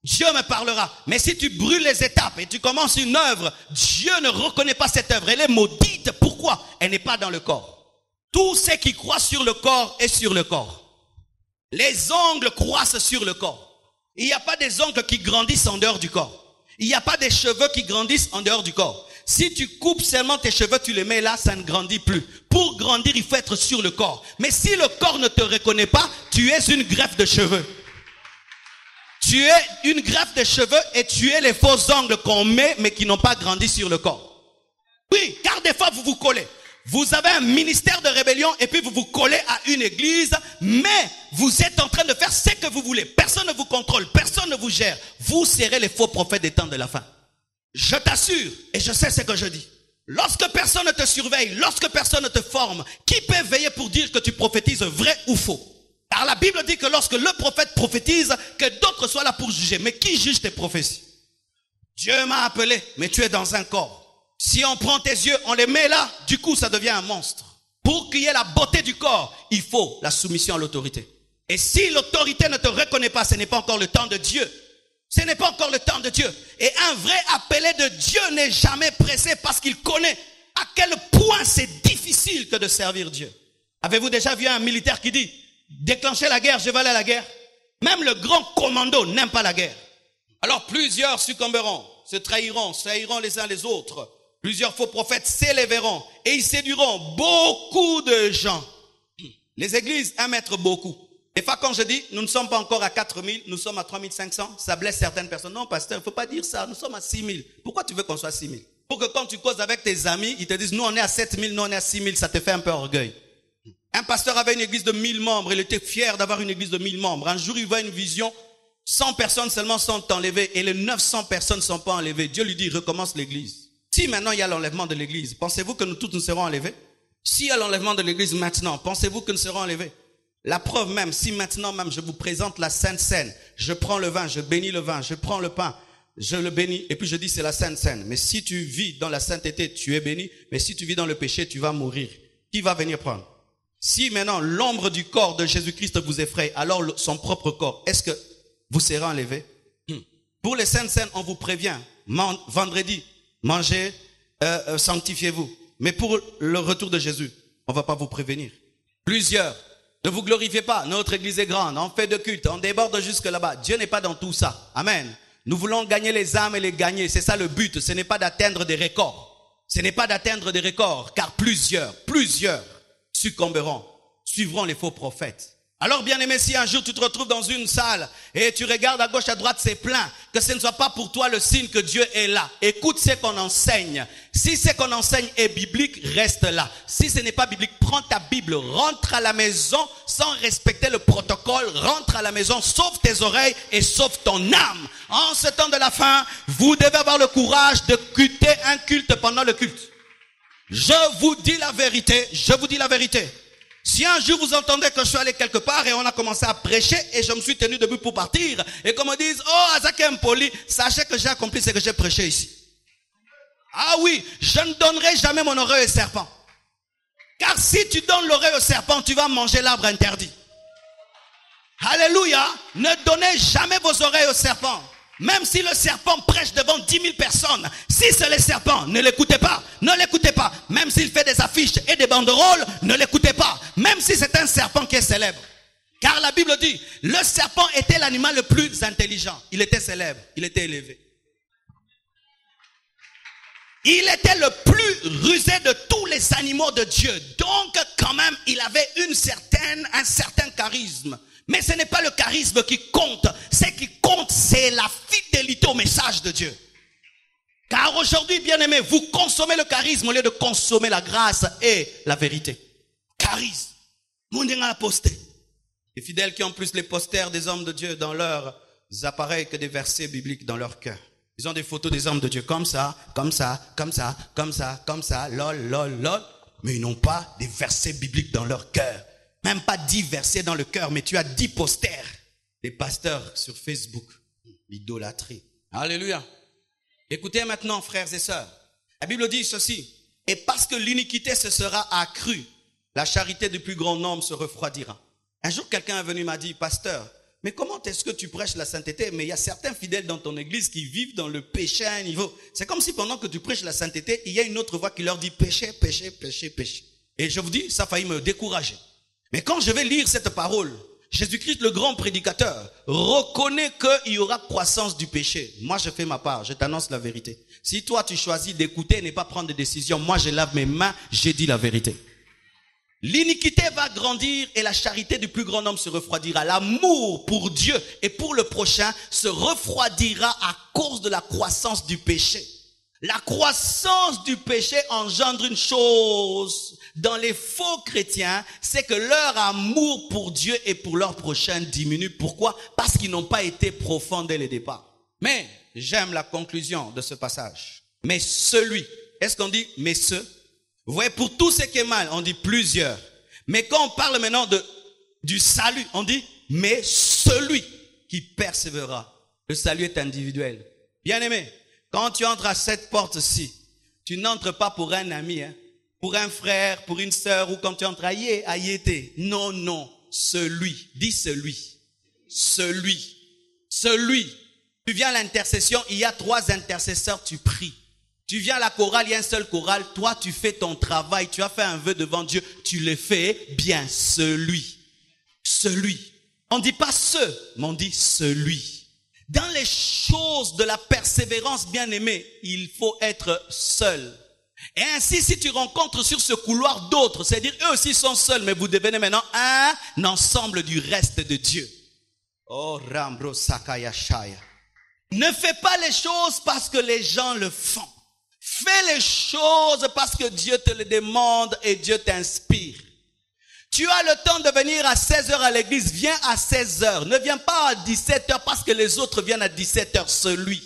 Dieu me parlera. Mais si tu brûles les étapes et tu commences une œuvre, Dieu ne reconnaît pas cette œuvre. Elle est maudite. Pourquoi? Elle n'est pas dans le corps. Tout ce qui croît sur le corps est sur le corps. Les ongles croissent sur le corps. Il n'y a pas des ongles qui grandissent en dehors du corps. Il n'y a pas des cheveux qui grandissent en dehors du corps. Si tu coupes seulement tes cheveux, tu les mets là, ça ne grandit plus. Pour grandir, il faut être sur le corps. Mais si le corps ne te reconnaît pas, tu es une greffe de cheveux. Tu es une greffe de cheveux et tu es les faux ongles qu'on met mais qui n'ont pas grandi sur le corps. Oui, car des fois vous vous collez. Vous avez un ministère de rébellion et puis vous vous collez à une église, mais vous êtes en train de faire ce que vous voulez. Personne ne vous contrôle, personne ne vous gère. Vous serez les faux prophètes des temps de la fin. Je t'assure, et je sais ce que je dis. Lorsque personne ne te surveille, lorsque personne ne te forme, qui peut veiller pour dire que tu prophétises vrai ou faux? Car la Bible dit que lorsque le prophète prophétise, que d'autres soient là pour juger. Mais qui juge tes prophéties? Dieu m'a appelé, mais tu es dans un corps. Si on prend tes yeux, on les met là, du coup ça devient un monstre. Pour qu'il y ait la beauté du corps, il faut la soumission à l'autorité. Et si l'autorité ne te reconnaît pas, ce n'est pas encore le temps de Dieu. Ce n'est pas encore le temps de Dieu. Et un vrai appelé de Dieu n'est jamais pressé parce qu'il connaît à quel point c'est difficile que de servir Dieu. Avez-vous déjà vu un militaire qui dit « Déclenchez la guerre, je vais aller à la guerre ». Même le grand commando n'aime pas la guerre. Alors plusieurs succomberont, se trahiront les uns les autres. Plusieurs faux prophètes s'élèveront et ils séduiront beaucoup de gens. Les églises aiment être beaucoup. Des fois, quand je dis, nous ne sommes pas encore à 4000, nous sommes à 3500, ça blesse certaines personnes. Non, pasteur, il ne faut pas dire ça, nous sommes à 6000. Pourquoi tu veux qu'on soit 6000? Pour que quand tu causes avec tes amis, ils te disent, nous on est à 7000, nous on est à 6000, ça te fait un peu orgueil. Un pasteur avait une église de 1000 membres, il était fier d'avoir une église de 1000 membres. Un jour, il voit une vision, 100 personnes seulement sont enlevées et les 900 personnes ne sont pas enlevées. Dieu lui dit, recommence l'église. Si maintenant il y a l'enlèvement de l'église, pensez-vous que nous tous nous serons enlevés? S'il y a l'enlèvement de l'église maintenant, pensez-vous que nous serons enlevés? La preuve même, si maintenant même je vous présente la Sainte Seine, je prends le vin, je bénis le vin, je prends le pain, je le bénis et puis je dis c'est la Sainte Seine. Mais si tu vis dans la sainteté, tu es béni. Mais si tu vis dans le péché, tu vas mourir. Qui va venir prendre? Si maintenant l'ombre du corps de Jésus-Christ vous effraie, alors son propre corps, est-ce que vous serez enlevé? Pour les Saintes Seines, on vous prévient. Vendredi, mangez, sanctifiez-vous. Mais pour le retour de Jésus, on ne va pas vous prévenir. Plusieurs. Ne vous glorifiez pas, notre église est grande, on fait de culte, on déborde jusque là-bas. Dieu n'est pas dans tout ça. Amen. Nous voulons gagner les âmes et les gagner. C'est ça le but. Ce n'est pas d'atteindre des records. Ce n'est pas d'atteindre des records, car plusieurs succomberont, suivront les faux prophètes. Alors bien aimé, si un jour tu te retrouves dans une salle et tu regardes à gauche, à droite, c'est plein, que ce ne soit pas pour toi le signe que Dieu est là. Écoute ce qu'on enseigne. Si ce qu'on enseigne est biblique, reste là. Si ce n'est pas biblique, prends ta Bible, rentre à la maison sans respecter le protocole, rentre à la maison, sauve tes oreilles et sauve ton âme. En ce temps de la fin, vous devez avoir le courage de quitter un culte pendant le culte. Je vous dis la vérité, je vous dis la vérité. Si un jour vous entendez que je suis allé quelque part et on a commencé à prêcher et je me suis tenu debout pour partir et qu'on me dise, oh, Azakem Poli, sachez que j'ai accompli ce que j'ai prêché ici. Ah oui, je ne donnerai jamais mon oreille au serpent. Car si tu donnes l'oreille au serpent, tu vas manger l'arbre interdit. Alléluia, ne donnez jamais vos oreilles au serpent. Même si le serpent prêche devant 10 000 personnes, si c'est le serpent, ne l'écoutez pas, ne l'écoutez pas. Même s'il fait des affiches et des banderoles, ne l'écoutez pas. Même si c'est un serpent qui est célèbre. Car la Bible dit, le serpent était l'animal le plus intelligent. Il était célèbre, il était élevé. Il était le plus rusé de tous les animaux de Dieu. Donc quand même, il avait un certain charisme. Mais ce n'est pas le charisme qui compte. Ce qui compte, c'est la fidélité au message de Dieu. Car aujourd'hui, bien-aimés, vous consommez le charisme au lieu de consommer la grâce et la vérité. Charisme. Mon Dieu a posté. Les fidèles qui ont plus les posters des hommes de Dieu dans leurs appareils que des versets bibliques dans leur cœur. Ils ont des photos des hommes de Dieu comme ça, comme ça, comme ça, comme ça, comme ça, lol, lol, lol. Mais ils n'ont pas des versets bibliques dans leur cœur. Même pas 10 versets dans le cœur, mais tu as 10 posters. Les pasteurs sur Facebook. L'idolâtrie. Alléluia. Écoutez maintenant, frères et sœurs. La Bible dit ceci. Et parce que l'iniquité se sera accrue, la charité du plus grand nombre se refroidira. Un jour, quelqu'un est venu m'a dit, pasteur, mais comment est-ce que tu prêches la sainteté? Mais il y a certains fidèles dans ton église qui vivent dans le péché à un niveau. C'est comme si pendant que tu prêches la sainteté, il y a une autre voix qui leur dit péché, péché, péché, péché. Et je vous dis, ça a failli me décourager. Mais quand je vais lire cette parole, Jésus-Christ, le grand prédicateur, reconnaît qu'il y aura croissance du péché. Moi, je fais ma part, je t'annonce la vérité. Si toi, tu choisis d'écouter et ne pas prendre de décision, moi, je lave mes mains, j'ai dit la vérité. L'iniquité va grandir et la charité du plus grand nombre se refroidira. L'amour pour Dieu et pour le prochain se refroidira à cause de la croissance du péché. La croissance du péché engendre une chose dans les faux chrétiens, c'est que leur amour pour Dieu et pour leur prochain diminue. Pourquoi? Parce qu'ils n'ont pas été profonds dès le départ. Mais j'aime la conclusion de ce passage. Mais celui est-ce qu'on dit mais ce? Vous voyez, pour tout ce qui est mal, on dit plusieurs. Mais quand on parle maintenant du salut, on dit mais celui qui persévérera. Le salut est individuel. Bien-aimé, quand tu entres à cette porte-ci, tu n'entres pas pour un ami, hein, pour un frère, pour une sœur, ou quand tu entres à Yété. Non, non, celui. Dis celui. Celui. Celui. Tu viens à l'intercession, il y a 3 intercesseurs, tu pries. Tu viens à la chorale, il y a un seul choral. Toi, tu fais ton travail, tu as fait un vœu devant Dieu, tu le fais bien. Celui. Celui. On ne dit pas ce, mais on dit celui. Dans les choses de la persévérance, bien-aimé, il faut être seul. Et ainsi, si tu rencontres sur ce couloir d'autres, c'est-à-dire eux aussi sont seuls, mais vous devenez maintenant un ensemble du reste de Dieu. Oh, Rambro Sakaya Shaya. Ne fais pas les choses parce que les gens le font. Fais les choses parce que Dieu te le demande et Dieu t'inspire. Tu as le temps de venir à 16h à l'église, viens à 16h. Ne viens pas à 17h parce que les autres viennent à 17h, celui.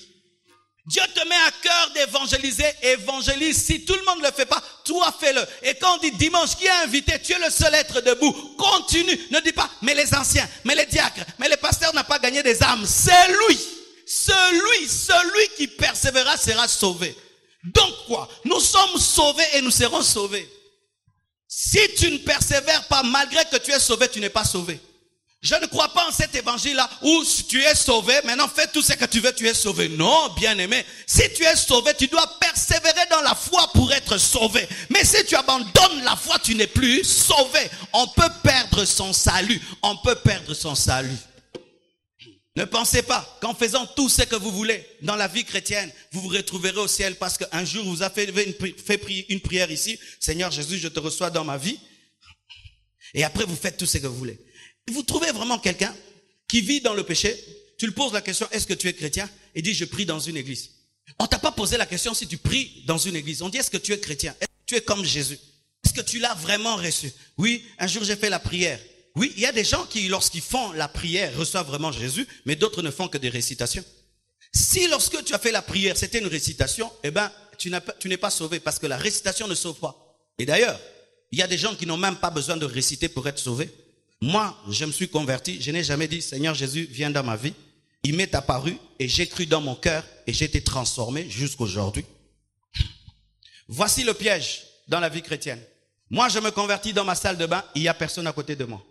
Dieu te met à cœur d'évangéliser, évangélise. Si tout le monde ne le fait pas, toi fais-le. Et quand on dit dimanche, qui est invité, tu es le seul être debout. Continue, ne dis pas, mais les anciens, mais les diacres, mais les pasteurs n'ont pas gagné des âmes. C'est lui. Celui qui persévérera sera sauvé. Donc quoi? Nous sommes sauvés et nous serons sauvés. Si tu ne persévères pas, malgré que tu es sauvé, tu n'es pas sauvé. Je ne crois pas en cet évangile-là où si tu es sauvé, maintenant fais tout ce que tu veux, tu es sauvé. Non, bien-aimé. Si tu es sauvé, tu dois persévérer dans la foi pour être sauvé. Mais si tu abandonnes la foi, tu n'es plus sauvé. On peut perdre son salut. On peut perdre son salut. Ne pensez pas qu'en faisant tout ce que vous voulez dans la vie chrétienne, vous vous retrouverez au ciel parce qu'un jour vous avez fait une prière ici. Seigneur Jésus, je te reçois dans ma vie. Et après vous faites tout ce que vous voulez. Vous trouvez vraiment quelqu'un qui vit dans le péché. Tu lui poses la question, est-ce que tu es chrétien? Il dit, je prie dans une église. On t'a pas posé la question si tu pries dans une église. On dit, est-ce que tu es chrétien? Est-ce que tu es comme Jésus? Est-ce que tu l'as vraiment reçu? Oui, un jour j'ai fait la prière. Oui, il y a des gens qui, lorsqu'ils font la prière, reçoivent vraiment Jésus, mais d'autres ne font que des récitations. Si lorsque tu as fait la prière, c'était une récitation, eh ben, tu n'es pas sauvé parce que la récitation ne sauve pas. Et d'ailleurs, il y a des gens qui n'ont même pas besoin de réciter pour être sauvés. Moi, je me suis converti, je n'ai jamais dit, Seigneur Jésus, viens dans ma vie. Il m'est apparu et j'ai cru dans mon cœur et j'ai été transformé jusqu'aujourd'hui. Voici le piège dans la vie chrétienne. Moi, je me convertis dans ma salle de bain, il n'y a personne à côté de moi.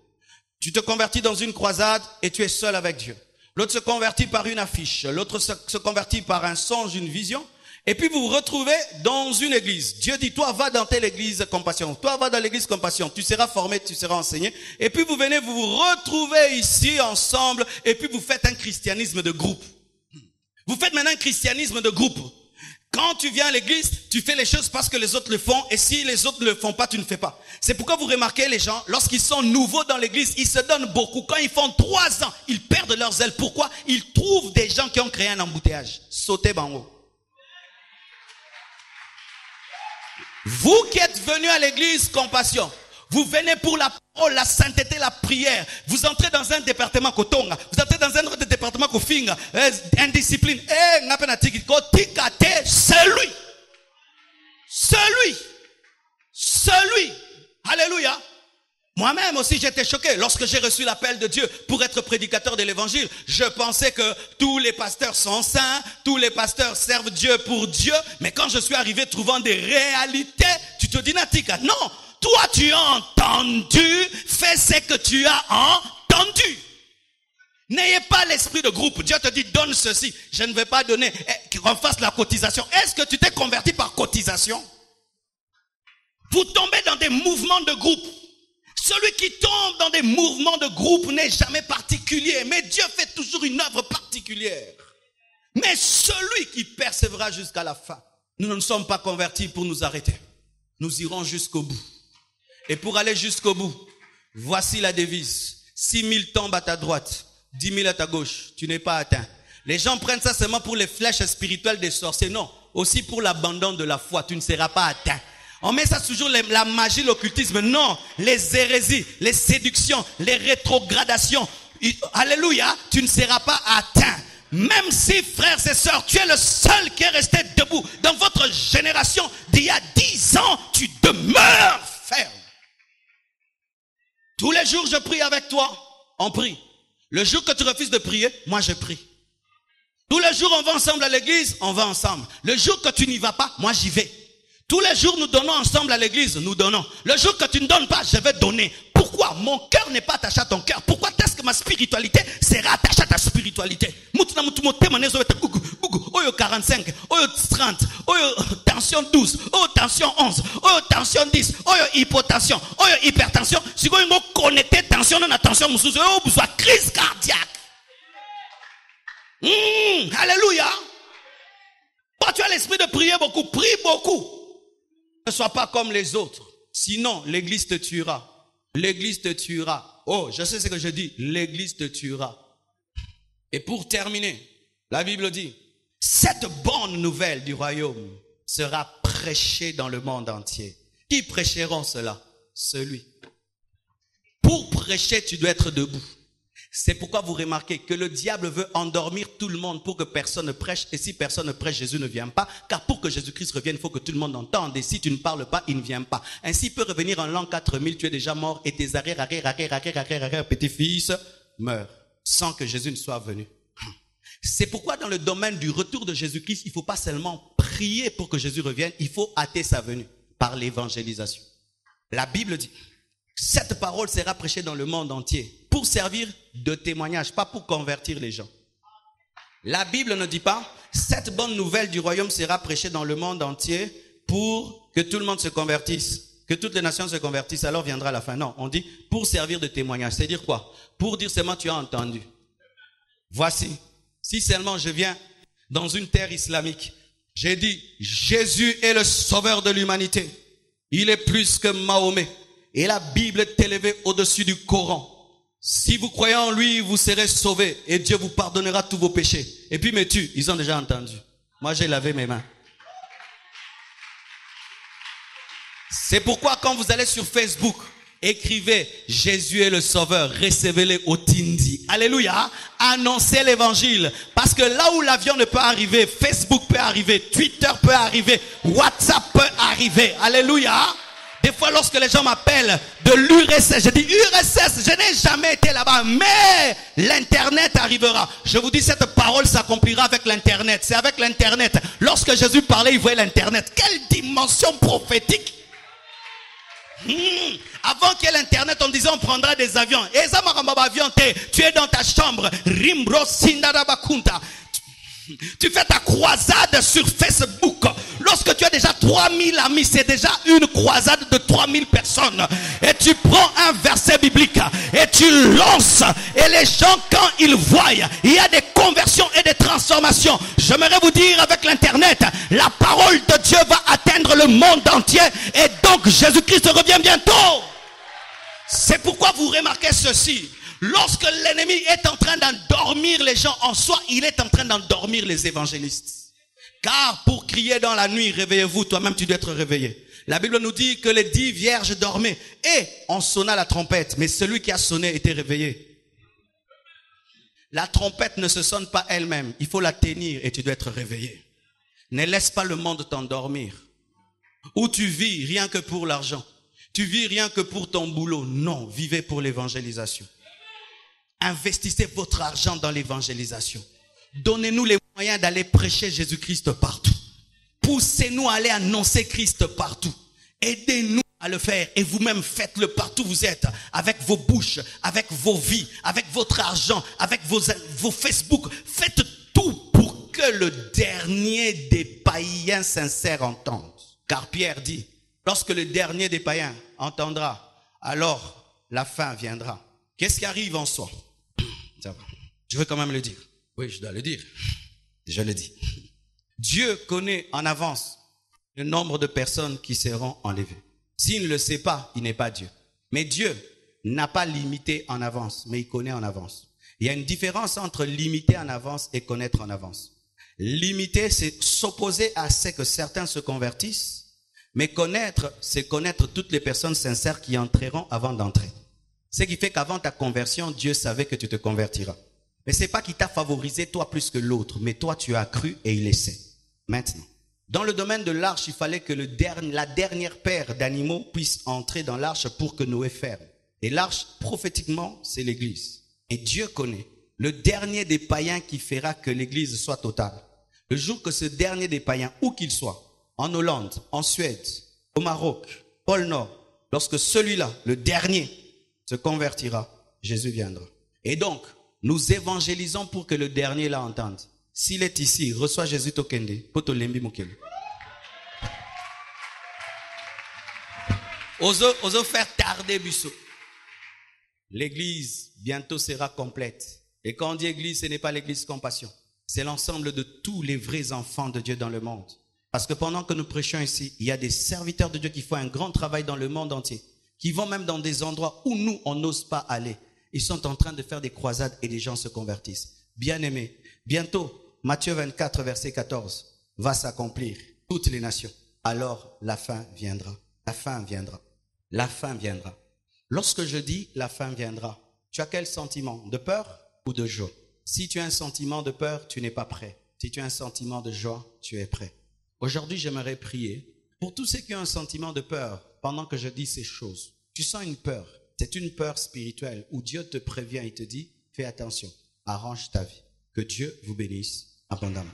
Tu te convertis dans une croisade et tu es seul avec Dieu. L'autre se convertit par une affiche. L'autre se convertit par un songe, une vision. Et puis vous vous retrouvez dans une église. Dieu dit, toi va dans telle église Compassion. Toi va dans l'église Compassion. Tu seras formé, tu seras enseigné. Et puis vous venez, vous vous retrouvez ici ensemble. Et puis vous faites un christianisme de groupe. Vous faites maintenant un christianisme de groupe. Quand tu viens à l'église, tu fais les choses parce que les autres le font. Et si les autres ne le font pas, tu ne fais pas. C'est pourquoi vous remarquez les gens, lorsqu'ils sont nouveaux dans l'église, ils se donnent beaucoup. Quand ils font 3 ans, ils perdent leurs ailes. Pourquoi? Ils trouvent des gens qui ont créé un embouteillage. Sautez bango. Vous qui êtes venus à l'église Compassion, vous venez pour la parole, la sainteté, la prière. Vous entrez dans un département Kotonga. Vous entrez dans un autre département Kofinga. Indiscipline. Celui. Celui. Alléluia. Moi-même aussi j'étais choqué lorsque j'ai reçu l'appel de Dieu pour être prédicateur de l'évangile. Je pensais que tous les pasteurs sont saints, tous les pasteurs servent Dieu pour Dieu. Mais quand je suis arrivé trouvant des réalités, tu te dis Natika, non, toi tu as entendu, fais ce que tu as entendu. N'ayez pas l'esprit de groupe. Dieu te dit donne ceci, je ne vais pas donner, qu'on fasse la cotisation. Est-ce que tu t'es converti par cotisation? Vous tombez dans des mouvements de groupe. Celui qui tombe dans des mouvements de groupe n'est jamais particulier. Mais Dieu fait toujours une œuvre particulière. Mais celui qui persévérera jusqu'à la fin. Nous ne sommes pas convertis pour nous arrêter. Nous irons jusqu'au bout. Et pour aller jusqu'au bout, voici la devise. 6000 tombent à ta droite, 10 000 à ta gauche. Tu n'es pas atteint. Les gens prennent ça seulement pour les flèches spirituelles des sorciers. Non, aussi pour l'abandon de la foi. Tu ne seras pas atteint. On met ça toujours la magie, l'occultisme. Non, les hérésies, les séductions, les rétrogradations. Alléluia, tu ne seras pas atteint. Même si, frères et sœurs, tu es le seul qui est resté debout dans votre génération d'il y a 10 ans, tu demeures ferme. Tous les jours, je prie avec toi. On prie. Le jour que tu refuses de prier, moi je prie. Tous les jours, on va ensemble à l'église, on va ensemble. Le jour que tu n'y vas pas, moi j'y vais. Tous les jours, nous donnons ensemble à l'église, nous donnons. Le jour que tu ne donnes pas, je vais donner. Pourquoi? Mon cœur n'est pas attaché à ton cœur. Pourquoi est-ce que ma spiritualité sera attachée à ta spiritualité? Oyo 45, oyo 30, oyo tension 12, oyo tension 11, oyo tension 10, oyo hypotension, oyo hypertension. Si vous connectez tension dans la tension, vous avez besoin de crise cardiaque. Alléluia. Quand tu as l'esprit de prier beaucoup, prie beaucoup. Ne sois pas comme les autres. Sinon, l'église te tuera. L'église te tuera. Oh, je sais ce que je dis. L'église te tuera. Et pour terminer, la Bible dit, cette bonne nouvelle du royaume sera prêchée dans le monde entier. Qui prêcheront cela? Celui. Pour prêcher, tu dois être debout. C'est pourquoi vous remarquez que le diable veut endormir tout le monde pour que personne ne prêche. Et si personne ne prêche, Jésus ne vient pas. Car pour que Jésus-Christ revienne, il faut que tout le monde entende. Et si tu ne parles pas, il ne vient pas. Ainsi, il peut revenir en l'an 4000, tu es déjà mort et tes arrière petits-fils meurent sans que Jésus ne soit venu. C'est pourquoi dans le domaine du retour de Jésus-Christ, il ne faut pas seulement prier pour que Jésus revienne, il faut hâter sa venue par l'évangélisation. La Bible dit, cette parole sera prêchée dans le monde entier pour servir de témoignage, pas pour convertir les gens. La Bible ne dit pas, cette bonne nouvelle du royaume sera prêchée dans le monde entier pour que tout le monde se convertisse, que toutes les nations se convertissent, alors viendra la fin. Non, on dit pour servir de témoignage. C'est-à-dire quoi? Pour dire seulement tu as entendu. Voici, si seulement je viens dans une terre islamique, j'ai dit Jésus est le sauveur de l'humanité. Il est plus que Mahomet. Et la Bible est élevée au-dessus du Coran. Si vous croyez en lui, vous serez sauvés et Dieu vous pardonnera tous vos péchés. Et puis me tue, ils ont déjà entendu. Moi j'ai lavé mes mains. C'est pourquoi quand vous allez sur Facebook, écrivez Jésus est le sauveur, recevez-le au Tindi. Alléluia. Annoncez l'évangile. Parce que là où l'avion ne peut arriver, Facebook peut arriver, Twitter peut arriver, WhatsApp peut arriver. Alléluia. Des fois, lorsque les gens m'appellent de l'URSS, je dis URSS, je n'ai jamais été là-bas, mais l'Internet arrivera. Je vous dis, cette parole s'accomplira avec l'Internet. C'est avec l'Internet. Lorsque Jésus parlait, il voyait l'Internet. Quelle dimension prophétique! Avant qu'il y ait l'Internet, on disait on prendra des avions. Et ça, tu es dans ta chambre. Tu fais ta croisade sur Facebook. Lorsque tu as déjà 3000 amis, c'est déjà une croisade de 3000 personnes. Et tu prends un verset biblique et tu lances. Et les gens, quand ils voient, il y a des conversions et des transformations. J'aimerais vous dire avec l'Internet, la parole de Dieu va atteindre le monde entier. Et donc Jésus-Christ revient bientôt. C'est pourquoi vous remarquez ceci. Lorsque l'ennemi est en train d'endormir les gens en soi, il est en train d'endormir les évangélistes. Car pour crier dans la nuit, réveillez-vous, toi-même tu dois être réveillé. La Bible nous dit que les 10 vierges dormaient et on sonna la trompette, mais celui qui a sonné était réveillé. La trompette ne se sonne pas elle-même, il faut la tenir et tu dois être réveillé. Ne laisse pas le monde t'endormir. Où tu vis rien que pour l'argent, tu vis rien que pour ton boulot. Non, vivez pour l'évangélisation. Investissez votre argent dans l'évangélisation. Donnez-nous les moyens d'aller prêcher Jésus-Christ partout. Poussez-nous à aller annoncer Christ partout. Aidez-nous à le faire. Et vous-même faites-le partout où vous êtes. Avec vos bouches, avec vos vies, avec votre argent, avec vos Facebook. Faites tout pour que le dernier des païens sincères entende. Car Pierre dit, lorsque le dernier des païens entendra, alors la fin viendra. Qu'est-ce qui arrive en soi? Ça va. Je veux quand même le dire. Oui, je dois le dire. Je le dis. Dieu connaît en avance le nombre de personnes qui seront enlevées. S'il ne le sait pas, il n'est pas Dieu. Mais Dieu n'a pas limité en avance, mais il connaît en avance. Il y a une différence entre limiter en avance et connaître en avance. Limiter, c'est s'opposer à ce que certains se convertissent, mais connaître, c'est connaître toutes les personnes sincères qui entreront avant d'entrer. Ce qui fait qu'avant ta conversion, Dieu savait que tu te convertiras. Mais c'est pas qu'il t'a favorisé toi plus que l'autre, mais toi tu as cru et il essaie. Maintenant, dans le domaine de l'arche, il fallait que la dernière paire d'animaux puisse entrer dans l'arche pour que Noé ferme. Et l'arche, prophétiquement, c'est l'église. Et Dieu connaît le dernier des païens qui fera que l'église soit totale. Le jour que ce dernier des païens, où qu'il soit, en Hollande, en Suède, au Maroc, pôle Nord, lorsque celui-là, le dernier, se convertira, Jésus viendra. Et donc, nous évangélisons pour que le dernier la entende. S'il est ici, reçoit Jésus Tokende, poto lembi mokele. Oso faire tarder Busso. L'église bientôt sera complète. Et quand on dit église, ce n'est pas l'église compassion. C'est l'ensemble de tous les vrais enfants de Dieu dans le monde. Parce que pendant que nous prêchons ici, il y a des serviteurs de Dieu qui font un grand travail dans le monde entier, qui vont même dans des endroits où nous, on n'ose pas aller. Ils sont en train de faire des croisades et les gens se convertissent. Bien-aimés, bientôt, Matthieu 24, verset 14, va s'accomplir. Toutes les nations. Alors, la fin viendra. La fin viendra. La fin viendra. Lorsque je dis la fin viendra, tu as quel sentiment? De peur ou de joie? Si tu as un sentiment de peur, tu n'es pas prêt. Si tu as un sentiment de joie, tu es prêt. Aujourd'hui, j'aimerais prier pour tous ceux qui ont un sentiment de peur pendant que je dis ces choses. Tu sens une peur. C'est une peur spirituelle où Dieu te prévient et te dit, fais attention, arrange ta vie. Que Dieu vous bénisse abondamment.